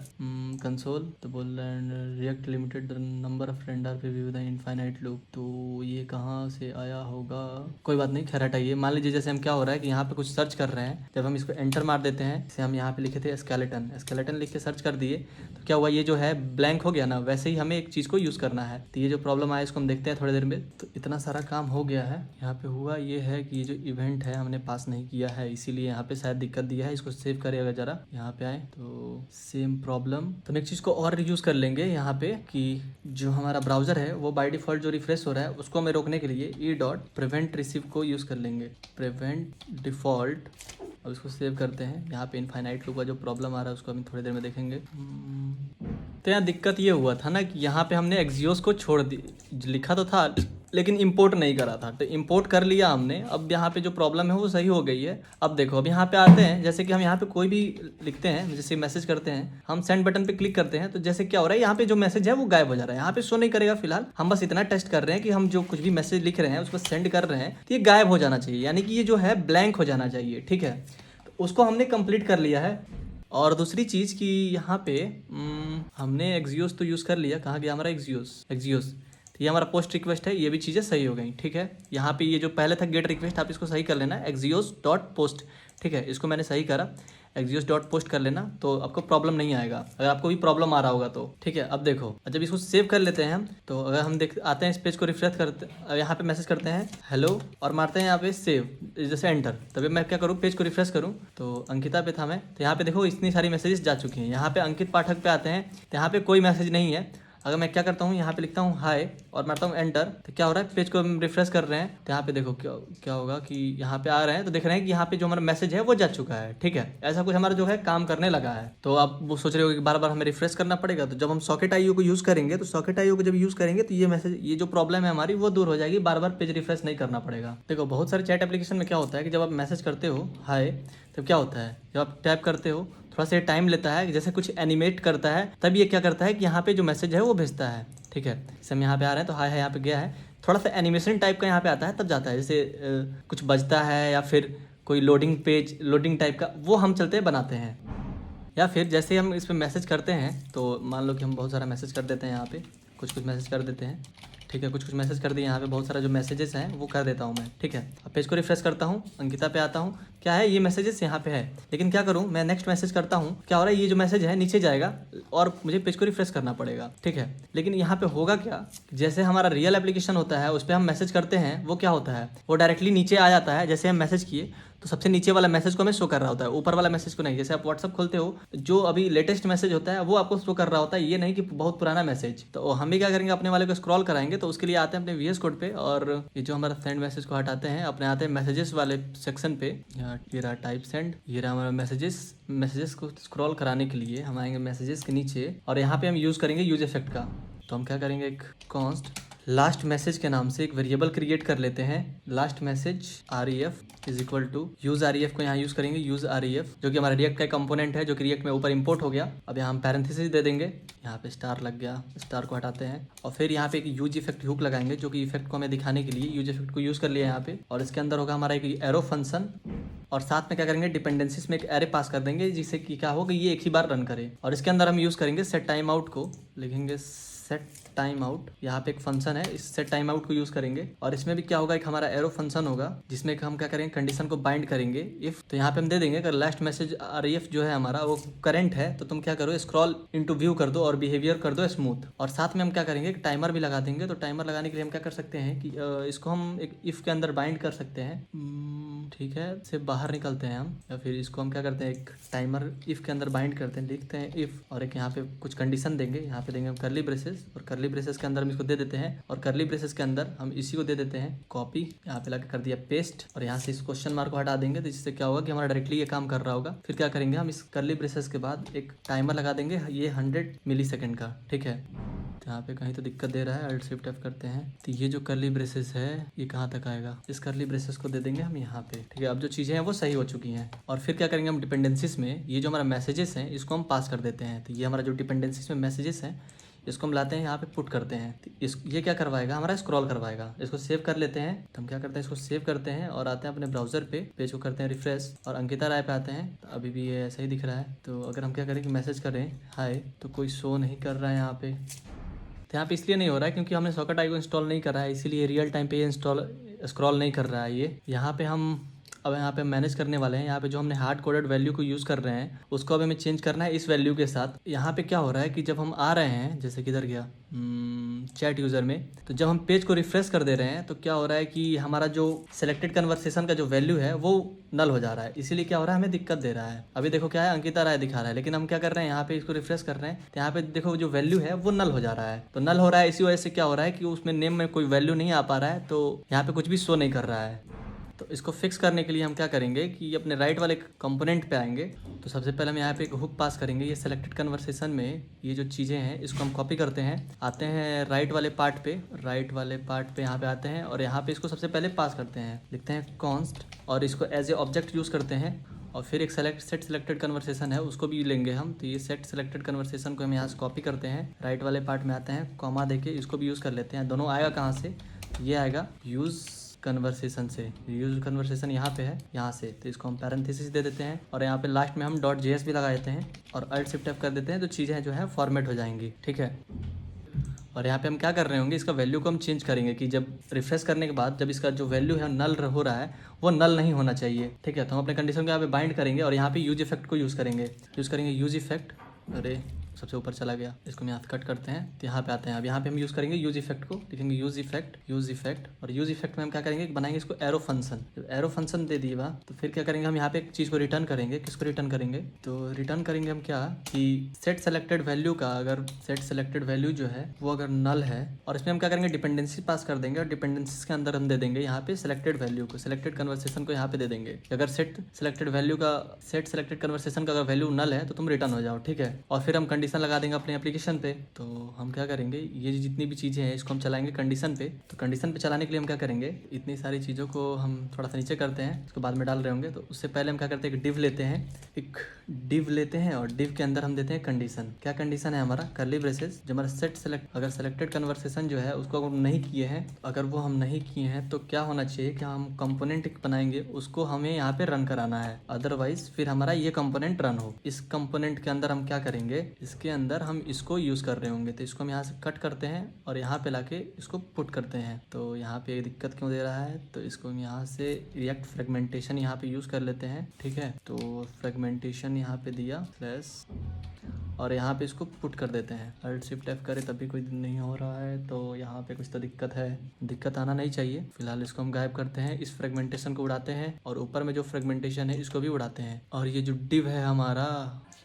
कंसोल। तो बोल रहे हैं react limited the number of render पे व्यू द इनफाइनाइट लूप। तो ये कहाँ से आया होगा, कोई बात नहीं, खैर हटाइए। मान लीजिए जैसे हम क्या हो रहा है कि यहाँ पे कुछ सर्च कर रहे हैं, जब हम इसको एंटर मार देते हैं, जैसे हम यहाँ पे लिखे थे स्केलेटन लिख के सर्च कर दिए, तो क्या हुआ, ये जो है ब्लैंक हो गया ना। वैसे ही हमें एक चीज़ को यूज़ करना है। तो ये जो प्रॉब्लम आया इसको हम देखते हैं थोड़ी देर में। तो इतना सारा काम हो गया है। यहाँ पे हुआ ये है कि ये जो इवेंट है हमने पास नहीं किया है, इसीलिए यहाँ पे शायद दिक्कत दिया है। इसको सेव करेगा जरा, यहाँ पे आए तो सेम प्रॉब्लम। तो एक चीज़ को और यूज़ कर लेंगे यहाँ पे कि जो हमारा ब्राउजर है वो बाय डिफॉल्ट जो रिफ्रेश हो रहा है उसको हमें रोकने के लिए e.prevent receive को यूज़ कर लेंगे, प्रिवेंट डिफ़ॉल्ट। अब इसको सेव करते हैं। यहाँ पे इनफाइनाइट लूप का जो प्रॉब्लम आ रहा है उसको हम थोड़ी देर में देखेंगे। तो यहाँ दिक्कत ये हुआ था ना कि यहाँ पे हमने एक्सियोस को छोड़ दी, लिखा तो था लेकिन इंपोर्ट नहीं करा था। तो इंपोर्ट कर लिया हमने। अब यहाँ पे जो प्रॉब्लम है वो सही हो गई है। अब देखो, अब यहाँ पे आते हैं, जैसे कि हम यहाँ पे कोई भी लिखते हैं, जैसे मैसेज करते हैं, हम सेंड बटन पे क्लिक करते हैं, तो जैसे क्या हो रहा है, यहाँ पे जो मैसेज है वो गायब हो जा रहा है, यहाँ पे शो नहीं करेगा। फिलहाल हम बस इतना टेस्ट कर रहे हैं कि हम जो कुछ भी मैसेज लिख रहे हैं उसको सेंड कर रहे हैं तो ये गायब हो जाना चाहिए, यानी कि ये जो है ब्लैंक हो जाना चाहिए, ठीक है। तो उसको हमने कंप्लीट कर लिया है। और दूसरी चीज़ कि यहाँ पे हमने एक्सियोस तो यूज़ कर लिया। कहाँ गया हमारा एक्सियोस। ये हमारा पोस्ट रिक्वेस्ट है, ये भी चीज़ें सही हो गई, ठीक है। यहाँ पे ये जो पहले था गेट रिक्वेस्ट, आप इसको सही कर लेना, एक्सियोस डॉट पोस्ट, ठीक है, इसको मैंने सही करा। एक्सियोस डॉट पोस्ट कर लेना, तो आपको प्रॉब्लम नहीं आएगा अगर आपको भी प्रॉब्लम आ रहा होगा तो। ठीक है, अब देखो जब इसको सेव कर लेते हैं हम, तो अगर हम देख आते हैं इस पेज को रिफ्रेश करते, यहाँ पे मैसेज करते हैं हेलो और मारते हैं यहाँ पे सेव, जैसे एंटर, तभी मैं क्या करूँ पेज को रिफ्रेश करूँ तो अंकिता पे था मैं, तो यहाँ पे देखो इतनी सारी मैसेजेस जा चुकी हैं। यहाँ पे अंकित पाठक पे आते हैं तो यहाँ पे कोई मैसेज नहीं है। अगर मैं क्या करता हूँ यहाँ पे लिखता हूँ हाय और मारता हूँ एंटर, तो क्या हो रहा है पेज को हम रिफ्रेश कर रहे हैं तो यहाँ पे देखो क्या होगा कि यहाँ पे आ रहे हैं तो देख रहे हैं कि यहाँ पे जो हमारा मैसेज है वो जा चुका है। ठीक है, ऐसा कुछ हमारा जो है काम करने लगा है। तो आप वो सोच रहे हो कि बार बार हमें रिफ्रेश करना पड़ेगा, तो जब हम सॉकेट आईओ को यूज़ करेंगे तो सॉकेट आईओ को जब यूज़ करेंगे तो ये मैसेज, ये जो प्रॉब्लम है हमारी वो दूर हो जाएगी, बार बार पेज रिफ्रेश नहीं करना पड़ेगा। देखो बहुत सारे चैट एप्लीकेशन में क्या होता है कि जब आप मैसेज करते हो हाय, तो क्या होता है जब आप टैप करते हो थोड़ा सा टाइम लेता है, जैसे कुछ एनिमेट करता है, तब ये क्या करता है कि यहाँ पे जो मैसेज है वो भेजता है। ठीक है, जैसे हम यहाँ पे आ रहे हैं तो हाय है यहाँ पे गया है, थोड़ा सा एनिमेशन टाइप का यहाँ पे आता है तब जाता है, जैसे कुछ बजता है या फिर कोई लोडिंग पेज, लोडिंग टाइप का, वो हम चलते बनाते हैं। या फिर जैसे हम इस पर मैसेज करते हैं तो मान लो कि हम बहुत सारा मैसेज कर देते हैं, यहाँ पे कुछ मैसेज कर देते हैं। ठीक है, कुछ मैसेज कर दिए, यहाँ पे बहुत सारा जो मैसेजेस हैं वो कर देता हूँ मैं। ठीक है, अब पेज को रिफ्रेश करता हूँ, अंकिता पे आता हूँ, क्या है ये मैसेजेस यहाँ पे है, लेकिन क्या करूँ मैं नेक्स्ट मैसेज करता हूँ, क्या हो रहा है ये जो मैसेज है नीचे जाएगा और मुझे पेज को रिफ्रेश करना पड़ेगा। ठीक है, लेकिन यहाँ पे होगा क्या, जैसे हमारा रियल एप्लीकेशन होता है उस पर हम मैसेज करते हैं, वो क्या होता है वो डायरेक्टली नीचे आ जाता है। जैसे हम मैसेज किए तो सबसे नीचे वाला मैसेज को हमें शो कर रहा होता है, ऊपर वाला मैसेज को नहीं। जैसे आप व्हाट्सअप खोलते हो जो अभी लेटेस्ट मैसेज होता है वो आपको शो कर रहा होता है, ये नहीं कि बहुत पुराना मैसेज। तो हम भी क्या करेंगे अपने वाले को स्क्रॉल कराएंगे, तो उसके लिए आते हैं अपने वीएस कोड पे और ये जो हमारा सेंड मैसेज को हटाते हैं, अपने आते हैं मैसेजेस वाले सेक्शन पे, ये रहा टाइप सेंड, ये रहा हमारा मैसेजेस को स्क्रॉल कराने के लिए हम आएंगे मैसेजेस के नीचे और यहाँ पे हम यूज़ करेंगे यूज इफेक्ट का। तो हम क्या करेंगे, एक कॉन्स्ट लास्ट मैसेज के नाम से एक वेरिएबल क्रिएट कर लेते हैं, last message ref is equal to use ref को यहाँ यूज़ करेंगे, यूज ref जो कि हमारा रिएक्ट का कंपोनेंट है जो कि रिएक्ट में ऊपर इंपोर्ट हो गया। अब यहाँ हम पैरेंथेसिस दे देंगे, यहाँ पे स्टार लग गया, स्टार को हटाते हैं और फिर यहाँ पे एक यूज इफेक्ट हुक लगाएंगे जो कि इफेक्ट को हमें दिखाने के लिए यूज इफेक्ट को यूज़ कर लिया यहाँ पे। और इसके अंदर होगा हमारा एक एरो फंक्शन और साथ में क्या करेंगे डिपेंडेंसीज में एक एरे पास कर देंगे जिससे कि क्या होगा ये एक ही बार रन करे। और इसके अंदर हम यूज़ करेंगे सेट टाइम आउट को, लिखेंगे सेट टाइम आउट, यहाँ पे एक फंक्शन है, इस सेट टाइम आउट को यूज़ करेंगे। और इसमें भी क्या होगा एक हमारा एरो फंक्शन होगा जिसमें हम क्या करेंगे कंडीशन को बाइंड करेंगे इफ। तो यहाँ पे हम दे देंगे अगर लास्ट मैसेज ref जो है हमारा वो करंट है तो तुम क्या करो स्क्रॉल इनटू व्यू कर दो और बिहेवियर कर दो स्मूथ। और साथ में हम क्या करेंगे एक टाइमर भी लगा देंगे। तो टाइमर लगाने के लिए हम क्या कर सकते हैं कि इसको हम एक इफ के अंदर बाइंड कर सकते हैं। ठीक है, से बाहर निकलते हैं हम, या फिर इसको हम क्या करते हैं एक टाइमर इफ के अंदर बाइंड करते हैं, लिखते हैं इफ और एक यहाँ पे कुछ कंडीशन देंगे, यहाँ पे देंगे हम करली ब्रेसेस और करली ब्रेसेस के अंदर हम इसको दे देते हैं और करली ब्रेसेस के अंदर हम इसी को दे देते हैं कॉपी, यहाँ पे लगा कर दिया पेस्ट और यहाँ से इस क्वेश्चन मार्क को हटा देंगे। तो जिससे क्या होगा कि हमारा डायरेक्टली ये काम कर रहा होगा। फिर क्या करेंगे हम इस करली ब्रेसेस के बाद एक टाइमर लगा देंगे ये 100 मिलीसेकंड का। ठीक है, तो यहाँ पे कहीं तो दिक्कत दे रहा है, अल्ट शिफ्ट एफ करते हैं। तो ये जो करली ब्रेसेस है ये कहाँ तक आएगा, इस करली ब्रेसेस को दे देंगे हम यहाँ पे। ठीक है, अब जो चीज़ें हैं वो सही हो चुकी हैं। और फिर क्या करेंगे हम डिपेंडेंसीज में ये जो हमारा मैसेजेस हैं इसको हम पास कर देते हैं। तो ये हमारा जो डिपेंडेंसीज में मैसेजेस हैं इसको हम लाते हैं यहाँ पे पुट करते हैं। तो ये क्या करवाएगा हमारा स्क्रॉल करवाएगा। इसको सेव कर लेते हैं, तो हम क्या करते हैं इसको सेव करते हैं और आते हैं अपने ब्राउजर पे, पेज को करते हैं रिफ्रेश और अंकिता राय पे आते हैं। तो अभी भी ये ऐसा ही दिख रहा है। तो अगर हम क्या करें कि मैसेज करें हाय तो कोई शो नहीं कर रहा है यहाँ पे। तो यहाँ पे इसलिए नहीं हो रहा है क्योंकि हमने सॉकेट आई को इंस्टॉल नहीं करा है, इसीलिए रियल टाइम पे ये स्क्रॉल नहीं कर रहा है ये। यहाँ पे हम अब यहाँ पे मैनेज करने वाले हैं। यहाँ पे जो हमने हार्ड कोडेड वैल्यू को यूज़ कर रहे हैं उसको अब हमें चेंज करना है इस वैल्यू के साथ। यहाँ पे क्या हो रहा है कि जब हम आ रहे हैं, जैसे किधर गया चैट यूज़र में, तो जब हम पेज को रिफ्रेश कर दे रहे हैं तो क्या हो रहा है कि हमारा जो सिलेक्टेड कन्वर्सेशन का जो वैल्यू है वो नल हो जा रहा है। इसीलिए क्या हो रहा है हमें दिक्कत दे रहा है। अभी देखो क्या है अंकिता राय दिखा रहा है, लेकिन हम क्या कर रहे हैं यहाँ पे इसको रिफ्रेश कर रहे हैं तो यहाँ पे देखो जो वैल्यू है वो नल हो जा रहा है। तो नल हो रहा है इसी वजह से क्या हो रहा है कि उसमें नेम में कोई वैल्यू नहीं आ पा रहा है, तो यहाँ पे कुछ भी शो नहीं कर रहा है। तो इसको फिक्स करने के लिए हम क्या करेंगे कि अपने राइट वाले कंपोनेंट पे आएंगे। तो सबसे पहले हम यहाँ पे एक हुक पास करेंगे। ये सेलेक्टेड कन्वर्सेशन में ये जो चीज़ें हैं इसको हम कॉपी करते हैं, आते हैं राइट वाले पार्ट पे, यहाँ पे आते हैं और यहाँ पे इसको सबसे पहले पास करते हैं, लिखते हैं कॉन्स्ट और इसको एज ए ऑब्जेक्ट यूज़ करते हैं। और फिर एक सेट सेलेक्टेड कन्वर्सेशन है उसको भी लेंगे हम। तो ये सेट सेलेक्टेड कन्वर्सेशन को हम यहाँ से कॉपी करते हैं, राइट वाले पार्ट में आते हैं, कॉमा देके इसको भी यूज़ कर लेते हैं। दोनों आएगा कहाँ से, ये आएगा यूज़ कन्वर्सेशन से। यूज कन्वर्सेशन यहाँ पे है, यहाँ से, तो इसको हम पैरेंथेसिस दे देते हैं और यहाँ पे लास्ट में हम .js भी लगा देते हैं और अल्ट शिफ्ट एफ कर देते हैं। तो चीज़ें जो है फॉर्मेट हो जाएंगी। ठीक है, और यहाँ पे हम क्या कर रहे होंगे, इसका वैल्यू को हम चेंज करेंगे कि जब रिफ्रेश करने के बाद जब इसका जो वैल्यू है नल हो रहा है वो नल नहीं होना चाहिए। ठीक है, तो हम अपने कंडीशन को यहाँ पे बाइंड करेंगे और यहाँ पे यूज इफेक्ट को यूज़ करेंगे यूज इफेक्ट। अरे सबसे ऊपर चला गया, इसको हम यहाँ कट करते हैं तो यहाँ पे आते हैं। अब यहाँ पे हम यूज़ करेंगे यूज इफेक्ट को, लिखेंगे यूज इफेक्ट और यूज इफेक्ट में हम क्या करेंगे, बनाएंगे इसको एरो फंक्शन। जब एरो फंक्शन दे दिया तो फिर क्या करेंगे हम यहाँ पे एक चीज़ को रिटर्न करेंगे। किसको रिटर्न करेंगे, तो रिटर्न करेंगे हम क्या कि सेट सेलेक्टेड वैल्यू का, अगर सेट सेलेक्टेड वैल्यू जो है वो अगर नल है, और इसमें हम क्या करेंगे डिपेंडेंसी पास कर देंगे और डिपेंडेंसीज के अंदर हम दे देंगे यहाँ पे सेलेक्टेड वैल्यू को, सेलेक्टेड कन्वर्सेशन को यहाँ पे दे देंगे। अगर सेट सेलेक्टेड कन्वर्सेशन का अगर वैल्यू नल है तो तुम रिटर्न हो जाओ। ठीक है, और फिर हम कंडीशन लगा देंगे अपने एप्लीकेशन पे। तो हम क्या करेंगे, ये जितनी भी चीज़ें हैं इसको हम चलाएंगे कंडीशन पे। तो कंडीशन पे चलाने के लिए हम क्या करेंगे, इतनी सारी चीज़ों को हम थोड़ा सा नीचे करते हैं, इसको बाद में डाल रहे होंगे। तो उससे पहले हम क्या करते हैं, एक डिव लेते हैं और डिव के अंदर हम देते हैं कंडीशन। क्या कंडीशन है हमारा, कर्ली ब्रेसेस। जो हमारा अगर सेलेक्टेड कन्वर्सेशन जो है उसको अगर नहीं किए हैं, तो क्या होना चाहिए कि हम कंपोनेंट बनाएंगे, उसको हमें यहाँ पे रन कराना है, अदरवाइज फिर हमारा ये कंपोनेंट रन हो। इस कंपोनेंट के अंदर हम क्या करेंगे, इसके अंदर हम इसको यूज़ कर रहे होंगे, तो इसको हम यहाँ से कट करते हैं और यहाँ पे लाके इसको पुट करते हैं। तो यहाँ पे ये दिक्कत क्यों दे रहा है, तो इसको हम यहाँ से रिएक्ट फ्रेगमेंटेशन यहाँ पे यूज़ कर लेते हैं। ठीक है, तो फ्रेगमेंटेशन यहाँ पे दिया स्लैश और यहाँ पे इसको पुट कर देते हैं। अल्ट शिफ्ट एफ करें तब भी कोई नहीं हो रहा है, तो यहाँ पे कुछ तो दिक्कत आना नहीं चाहिए। फिलहाल इसको हम गायब करते हैं, इस फ्रेगमेंटेशन को उड़ाते हैं और ऊपर में जो फ्रेगमेंटेशन है इसको भी उड़ाते हैं। और ये जो डिव है हमारा,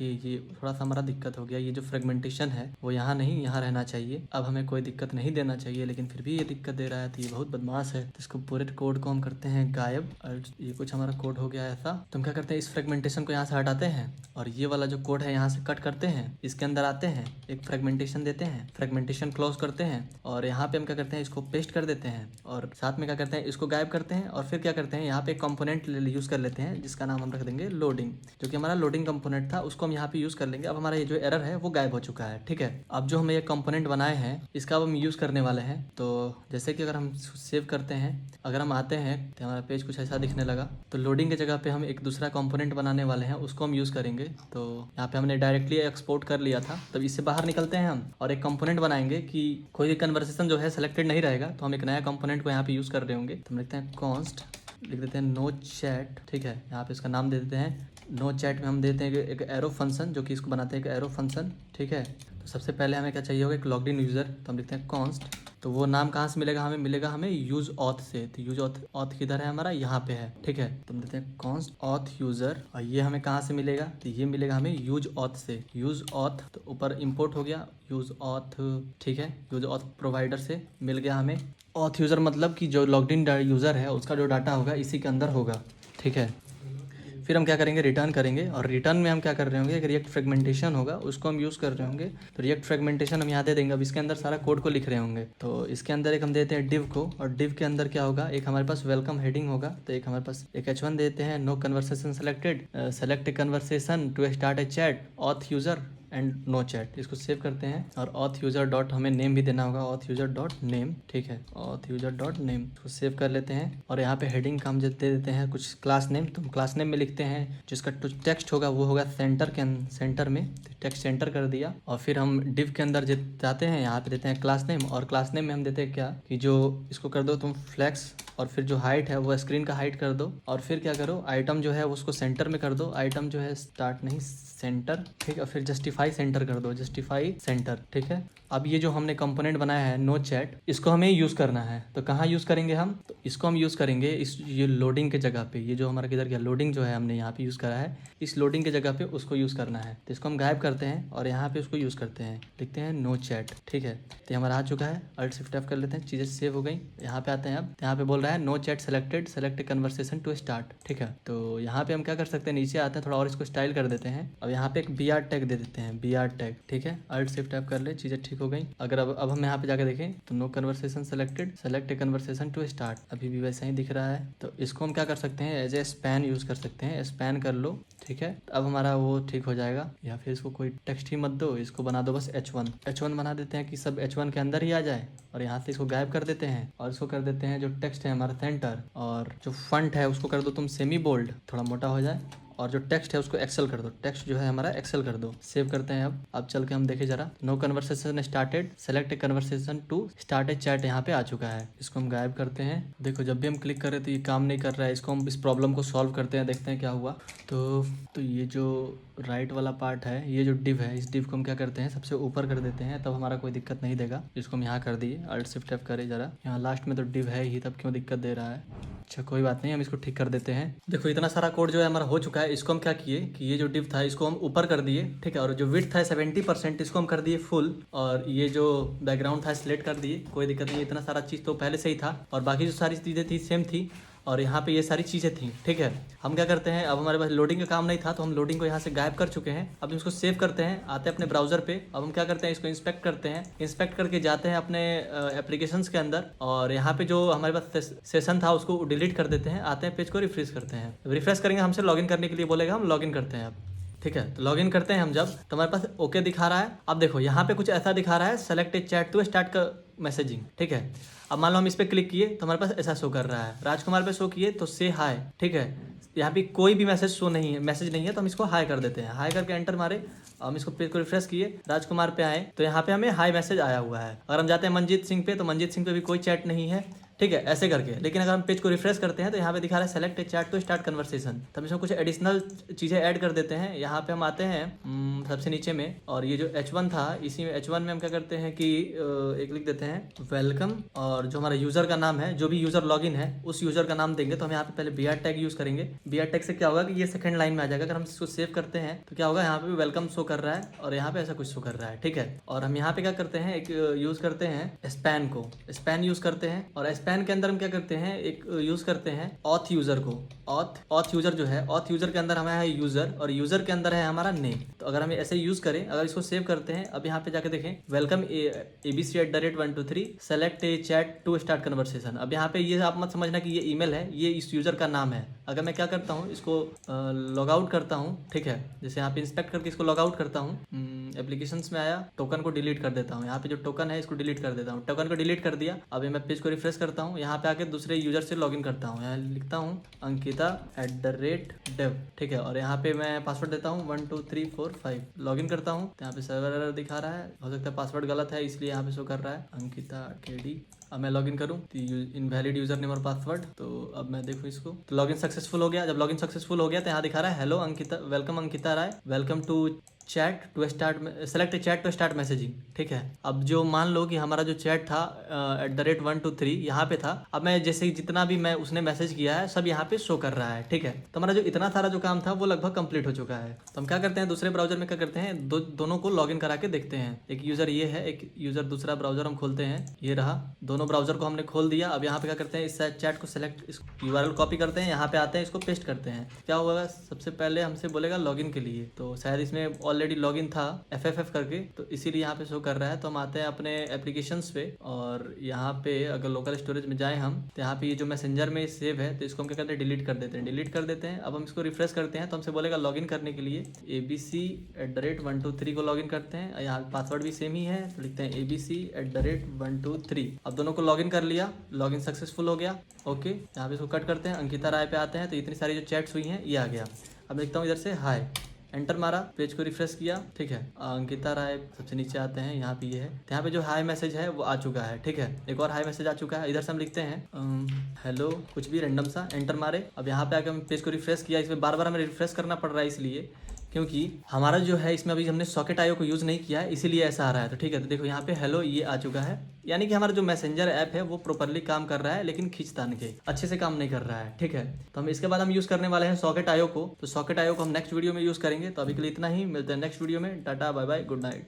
ये थोड़ा सा हमारा दिक्कत हो गया। ये जो फ्रेगमेंटेशन है वो यहाँ नहीं, यहाँ रहना चाहिए। अब हमें कोई दिक्कत नहीं देना चाहिए, लेकिन फिर भी ये दिक्कत दे रहा है, तो ये बहुत बदमाश है। तो इसको पूरे कोड को हम करते हैं गायब। और ये कुछ हमारा कोड हो गया ऐसा, तो हम क्या करते हैं, इस फ्रेगमेंटेशन को यहाँ से हटाते हैं और ये वाला जो कोड है यहाँ से कट करते हैं, इसके अंदर आते हैं, एक फ्रेगमेंटेशन देते हैं, फ्रेगमेंटेशन क्लोज करते हैं और यहाँ पे हम क्या करते हैं, इसको पेस्ट कर देते हैं और साथ में क्या करते हैं, इसको गायब करते हैं। और फिर क्या करते हैं, यहाँ पे कंपोनेंट यूज़ कर लेते हैं जिसका नाम हम रख देंगे लोडिंग, जो कि हमारा लोडिंग कंपोनेंट था, उसको हम यहाँ पे यूज़ कर लेंगे। अब हमारा ये जो एरर है वो गायब हो चुका है। ठीक है, अब जो हमें ये कंपोनेंट बनाए हैं इसका अब हम यूज़ करने वाले हैं। तो जैसे कि अगर हम सेव करते हैं, अगर हम आते हैं तो हमारा पेज कुछ ऐसा दिखने लगा। तो लोडिंग की जगह पे हम एक दूसरा कंपोनेंट बनाने वाले हैं, उसको हम यूज़ करेंगे। तो यहाँ पे हमने डायरेक्टली एक्सपोर्ट कर लिया था, तब इससे बाहर निकलते हैं हम और एक कंपोनेंट बनाएंगे कि कोई भी कन्वर्सेशन जो है सेलेक्टेड नहीं रहेगा, तो हम एक नया कंपोनेंट को यहाँ पे यूज़ कर रहे होंगे। तो हम लिखते हैं कॉन्स्ट, लिख देते हैं नो चैट। ठीक है, यहाँ पे इसका नाम दे देते हैं नो चैट में हम देते हैं एक एरो फंक्शन, जो कि इसको बनाते हैं एक एरो फंक्शन। ठीक है, तो सबसे पहले हमें क्या चाहिए होगा, एक लॉग्ड इन यूज़र। तो हम लिखते हैं कॉन्स्ट, तो वो नाम कहाँ से मिलेगा, हमें मिलेगा हमें यूज ऑथ से। तो यूज ऑथ किधर है हमारा, यहाँ पे है। ठीक है, तो हम देते हैं कॉन्स्ट ऑथ यूज़र और ये हमें कहाँ से मिलेगा, तो ये मिलेगा हमें यूज ऑथ से। यूज ऑथ तो ऊपर इम्पोर्ट हो गया यूज ऑथ। ठीक है, यूज ऑथ प्रोवाइडर से मिल गया हमें। ऑथ यूज़र मतलब कि जो लॉग्ड इन यूज़र है उसका जो डाटा होगा इसी के अंदर होगा। ठीक है, फिर हम क्या करेंगे, रिटर्न करेंगे और रिटर्न में हम क्या कर रहे होंगे, एक रिएक्ट फ्रेगमेंटेशन होगा उसको हम यूज़ कर रहे होंगे। तो रिएक्ट फ्रेगमेंटेशन हम यहाँ दे देंगे। अब इसके अंदर सारा कोड को लिख रहे होंगे, तो इसके अंदर एक हम देते हैं डिव को और डिव के अंदर क्या होगा, एक हमारे पास वेलकम हेडिंग होगा। तो एक हमारे पास एक h1 देते हैं, no conversation selected, select conversation to start a chat, auth user and no chat. इसको सेव करते हैं और ऑथ यूज़र डॉट हमें नेम भी देना होगा, ऑथ यूज़र डॉट नेम। ठीक है, ऑथ यूज़र डॉट नेम को सेव कर लेते हैं और यहाँ पे हेडिंग का हम दे देते हैं कुछ क्लास नेम। तो हम क्लास नेम में लिखते हैं, जिसका टेक्स्ट होगा वो होगा सेंटर में टेक्स्ट सेंटर कर दिया। और फिर हम डिव के अंदर जाते हैं, यहाँ पे देते हैं क्लास नेम और क्लास नेम में हम देते हैं क्या कि जो इसको कर दो तुम फ्लैक्स और फिर जो हाइट है वो स्क्रीन का हाइट कर दो और फिर क्या करो, आइटम जो है उसको सेंटर में कर दो। आइटम जो है स्टार्ट नहीं सेंटर। ठीक है, और फिर जस्टिफाई सेंटर कर दो, जस्टिफाई सेंटर। ठीक है, अब ये जो हमने कंपोनेंट बनाया है नो चैट, इसको हमें यूज़ करना है। तो कहाँ यूज़ करेंगे हम, तो इसको हम यूज़ करेंगे ये लोडिंग के जगह पे। ये जो हमारा किधर गया, लोडिंग जो है हमने यहाँ पे यूज़ करा है, इस लोडिंग के जगह पे उसको यूज़ करना है। तो इसको हम गायब करते हैं और यहाँ पे उसको यूज़ करते हैं, लिखते हैं नो चैट। ठीक है, तो ये हमारा आ चुका है। अल्ट शिफ्ट एफ कर लेते हैं, चीज़ें सेव हो गई। यहाँ पे आते हैं, अब यहाँ पे बोल रहा है no chat selected, select conversation to start. ठीक है, तो यहाँ पे हम क्या कर सकते हैं, नीचे आते हैं थोड़ा और इसको स्टाइल कर देते हैं। अब यहाँ पे एक BR टैग दे देते हैं, BR टैग। ठीक है, अल्ट शिफ्ट एफ कर ले, चीज़ें ठीक हो गई। अगर अब हम यहाँ पे जाकर देखें तो no conversation selected, select conversation to start, अभी भी वैसा ही दिख रहा है। तो इसको हम क्या कर सकते हैं, एज ए स्पैन यूज़ कर सकते हैं, स्पैन कर लो। ठीक है, अब हमारा वो ठीक हो जाएगा। या फिर इसको कोई टेक्स्ट ही मत दो, इसको बना दो बस H1 बना देते हैं कि सब H1 के अंदर ही आ जाए। और यहाँ से इसको गायब कर देते हैं और इसको कर देते हैं जो टेक्स्ट है हमारा सेंटर, और जो फंट है उसको कर दो तुम सेमी बोल्ड, थोड़ा मोटा हो जाए। और जो टेक्स्ट है उसको एक्सेल कर दो, टेक्स्ट जो है हमारा एक्सेल कर दो। सेव करते हैं। अब चल के हम देखें जरा। No conversation started, select a conversation to start a chat यहाँ पे आ चुका है। इसको हम गायब करते हैं। देखो जब भी हम क्लिक कर रहे तो ये काम नहीं कर रहा है। इसको हम इस प्रॉब्लम को सॉल्व करते हैं, देखते हैं क्या हुआ। तो ये जो राइट वाला पार्ट है, ये जो डिव है, इस डिव को हम क्या करते हैं सबसे ऊपर कर देते हैं, तब हमारा कोई दिक्कत नहीं देगा। इसको हम यहाँ कर दिए, अल्ट शिफ्ट एफ करें जरा। यहाँ लास्ट में तो डिव है ही, तब क्यों दिक्कत दे रहा है। अच्छा कोई बात नहीं, हम इसको ठीक कर देते हैं। देखो इतना सारा कोड जो है हमारा हो चुका है। इसको हम क्या किए कि ये जो डिव था इसको हम ऊपर कर दिए, ठीक है। और जो विड्थ था 70% इसको हम कर दिए फुल, और ये जो बैकग्राउंड था सिलेक्ट कर दिए। कोई दिक्कत नहीं, इतना सारा चीज़ तो पहले से ही था, और बाकी जो सारी चीज़ें थी सेम थी, और यहाँ पे ये सारी चीज़ें थी, ठीक है। हम क्या करते हैं, अब हमारे पास लोडिंग का काम नहीं था तो हम लोडिंग को यहाँ से गायब कर चुके हैं। अब इसको सेव करते हैं, आते हैं अपने ब्राउजर पे। अब हम क्या करते हैं, इसको इंस्पेक्ट करते हैं। इंस्पेक्ट करके जाते हैं अपने एप्लीकेशंस के अंदर, और यहाँ पे जो हमारे पास सेशन था उसको डिलीट कर देते हैं। आते हैं पेज को रिफ्रेश करते हैं। रिफ्रेश करेंगे, हमसे लॉगिन करने के लिए बोलेगा, हम लॉगिन करते हैं अब, ठीक है। तो लॉगिन करते हैं हम जब, तो हमारे पास ओके दिखा रहा है। अब देखो यहाँ पे कुछ ऐसा दिखा रहा है, select a chat to start का मैसेजिंग, ठीक है। अब मान लो हम इस पर क्लिक किए तो हमारे पास ऐसा शो कर रहा है। राजकुमार पे शो किए तो से हाय, ठीक है। यहाँ पे कोई भी मैसेज शो नहीं है, मैसेज नहीं है, तो हम इसको हाई कर देते हैं। हाई करके एंटर मारे, हम इसको पेज को रिफ्रेश किए, राजकुमार पे आए तो यहाँ पे हमें हाई मैसेज आया हुआ है। अगर हम जाते हैं मंजीत सिंह पे, तो मंजीत सिंह पे भी कोई चैट नहीं है, ठीक है, ऐसे करके। लेकिन अगर हम पेज को रिफ्रेश करते हैं तो यहाँ पे दिखा रहा है select a chat to start conversation. तो हम इसमें कुछ एडिशनल चीज़ें ऐड कर देते हैं। यहाँ पे हम आते हैं सबसे नीचे में, और ये जो H1 था, इसी में H1 में हम क्या करते हैं कि एक लिख देते हैं वेलकम, और जो हमारा यूज़र का नाम है, जो भी यूज़र लॉगिन है उस यूज़र का नाम देंगे। तो हम यहाँ पे पहले BR टैग यूज़ करेंगे। BR टैग से क्या होगा कि ये सेकंड लाइन में आ जाएगा। अगर हम इसको सेव करते हैं तो क्या होगा, यहाँ पे भी वेलकम शो कर रहा है, और यहाँ पे ऐसा कुछ शो कर रहा है, ठीक है। और हम यहाँ पे क्या करते हैं, एक यूज़ करते हैं स्पैन को, स्पैन यूज़ करते हैं। और स्पैन के अंदर हम क्या करते हैं, एक यूज करते हैं ऑथ यूजर को। ऑथ यूजर जो है, ऑथ यूजर के अंदर हमारा है यूजर, और यूजर के अंदर है हमारा नेम। तो अगर हम ऐसे यूज करें, अगर इसको सेव करते हैं, अब यहाँ पे जाके देखें welcome abc@123 select a chat to start conversation. अब यहाँ पे ये आप मत समझना कि ये ईमेल है, ये इस यूजर का नाम है। अगर मैं क्या करता हूँ, इसको लॉग आउट करता हूँ, ठीक है। जैसे यहाँ पे इंस्पेक्ट करके इसको लॉग आउट करता हूँ, एप्लीकेशंस में आया, टोकन को डिलीट कर देता हूँ। यहाँ पे जो टोकन है इसको डिलीट कर देता हूँ। टोकन को डिलीट कर दिया। अब मैं पेज को रिफ्रेश करता हूँ, यहाँ पे आके दूसरे यूजर से लॉगिन करता हूँ। यहाँ लिखता हूँ Ankita@dev, ठीक है। और यहाँ पे मैं पासवर्ड देता हूँ 1 2 3 4 5। लॉगिन करता हूँ तो यहाँ पे सर्वर एरर दिखा रहा है, हो सकता है पासवर्ड गलत है इसलिए यहाँ पे शो कर रहा है अंकिता KD। अब मैं लॉगिन करूँ तो इनवैलिड यूजर नेम और पासवर्ड। तो अब मैं देखूँ इसको, तो लॉगिन सक्सेसफुल हो गया। जब लॉगिन सक्सेसफुल हो गया तो यहाँ दिखा रहा है hello Ankita, welcome Ankita Rai, welcome to chat to start, select chat to start messaging, ठीक है। अब जो मान लो कि हमारा जो चैट था @123 यहाँ पे था। अब मैं जैसे जितना भी मैं उसने मैसेज किया है सब यहाँ पे शो कर रहा है, ठीक है। तो हमारा जो इतना सारा जो काम था वो लगभग कंप्लीट हो चुका है। तो हम क्या करते हैं, दूसरे ब्राउजर में क्या करते हैं, दोनों को लॉगिन करा के देखते हैं। एक यूजर ये है, एक यूजर दूसरा ब्राउजर हम खोलते हैं, ये रहा। दोनों ब्राउजर को हमने खोल दिया। अब यहाँ पे क्या करते हैं, इस चैट को सेलेक्ट, इस URL कॉपी करते हैं, यहाँ पे आते हैं, इसको पेस्ट करते हैं। क्या होगा, सबसे पहले हमसे बोलेगा लॉगिन के लिए, तो शायद इसमें ऑलरेडी लॉगिन था FFF करके, तो इसीलिए यहाँ पे शो कर रहा है। तो हम आते हैं अपने एप्लीकेशंस पे, और यहाँ पे अगर लोकल स्टोरेज में जाएं हम, तो यहाँ पे ये जो मैसेंजर में सेव है, तो इसको हम क्या करते हैं, डिलीट कर देते हैं। डिलीट कर देते हैं। अब हम इसको रिफ्रेश करते हैं तो हमसे बोलेगा लॉगिन करने के लिए abc@123 को लॉगिन करते हैं। यहाँ पासवर्ड भी सेम ही है, तो लिखते हैं abc@123। अब दोनों को लॉगिन कर लिया, लॉगिन सक्सेसफुल हो गया, ओके। यहाँ पे इसको कट करते हैं, अंकिता राय पे आते हैं, तो इतनी सारी जो चैट्स हुई हैं ये आ गया। अब देखता हूँ इधर से हाय, एंटर मारा, पेज को रिफ्रेश किया, ठीक है। अंकिता राय सबसे नीचे आते हैं, यहाँ पे ये है, तो यहाँ पे जो हाई मैसेज है वो आ चुका है, ठीक है। एक और हाई मैसेज आ चुका है। इधर से हम लिखते हैं हेलो, कुछ भी रैंडम सा, एंटर मारे। अब यहाँ पे आके हम पेज को रिफ्रेश किया। इसमें बार बार हमें रिफ्रेश करना पड़ रहा है इसलिए क्योंकि हमारा जो है इसमें अभी हमने सॉकेट IO को यूज़ नहीं किया है, इसीलिए ऐसा आ रहा है। तो ठीक है, तो देखो यहाँ पे हेलो ये आ चुका है, यानी कि हमारा जो मैसेंजर ऐप है वो प्रॉपरली काम कर रहा है, लेकिन खींचतान के अच्छे से काम नहीं कर रहा है, ठीक है। तो हम इसके बाद हम यूज़ करने वाले हैं सॉकेट IO को। तो सॉकेट IO को हम नेक्स्ट वीडियो में यूज़ करेंगे। तो अभी के लिए इतना ही, मिलते हैं नेक्स्ट वीडियो में। Tata bye bye, good night.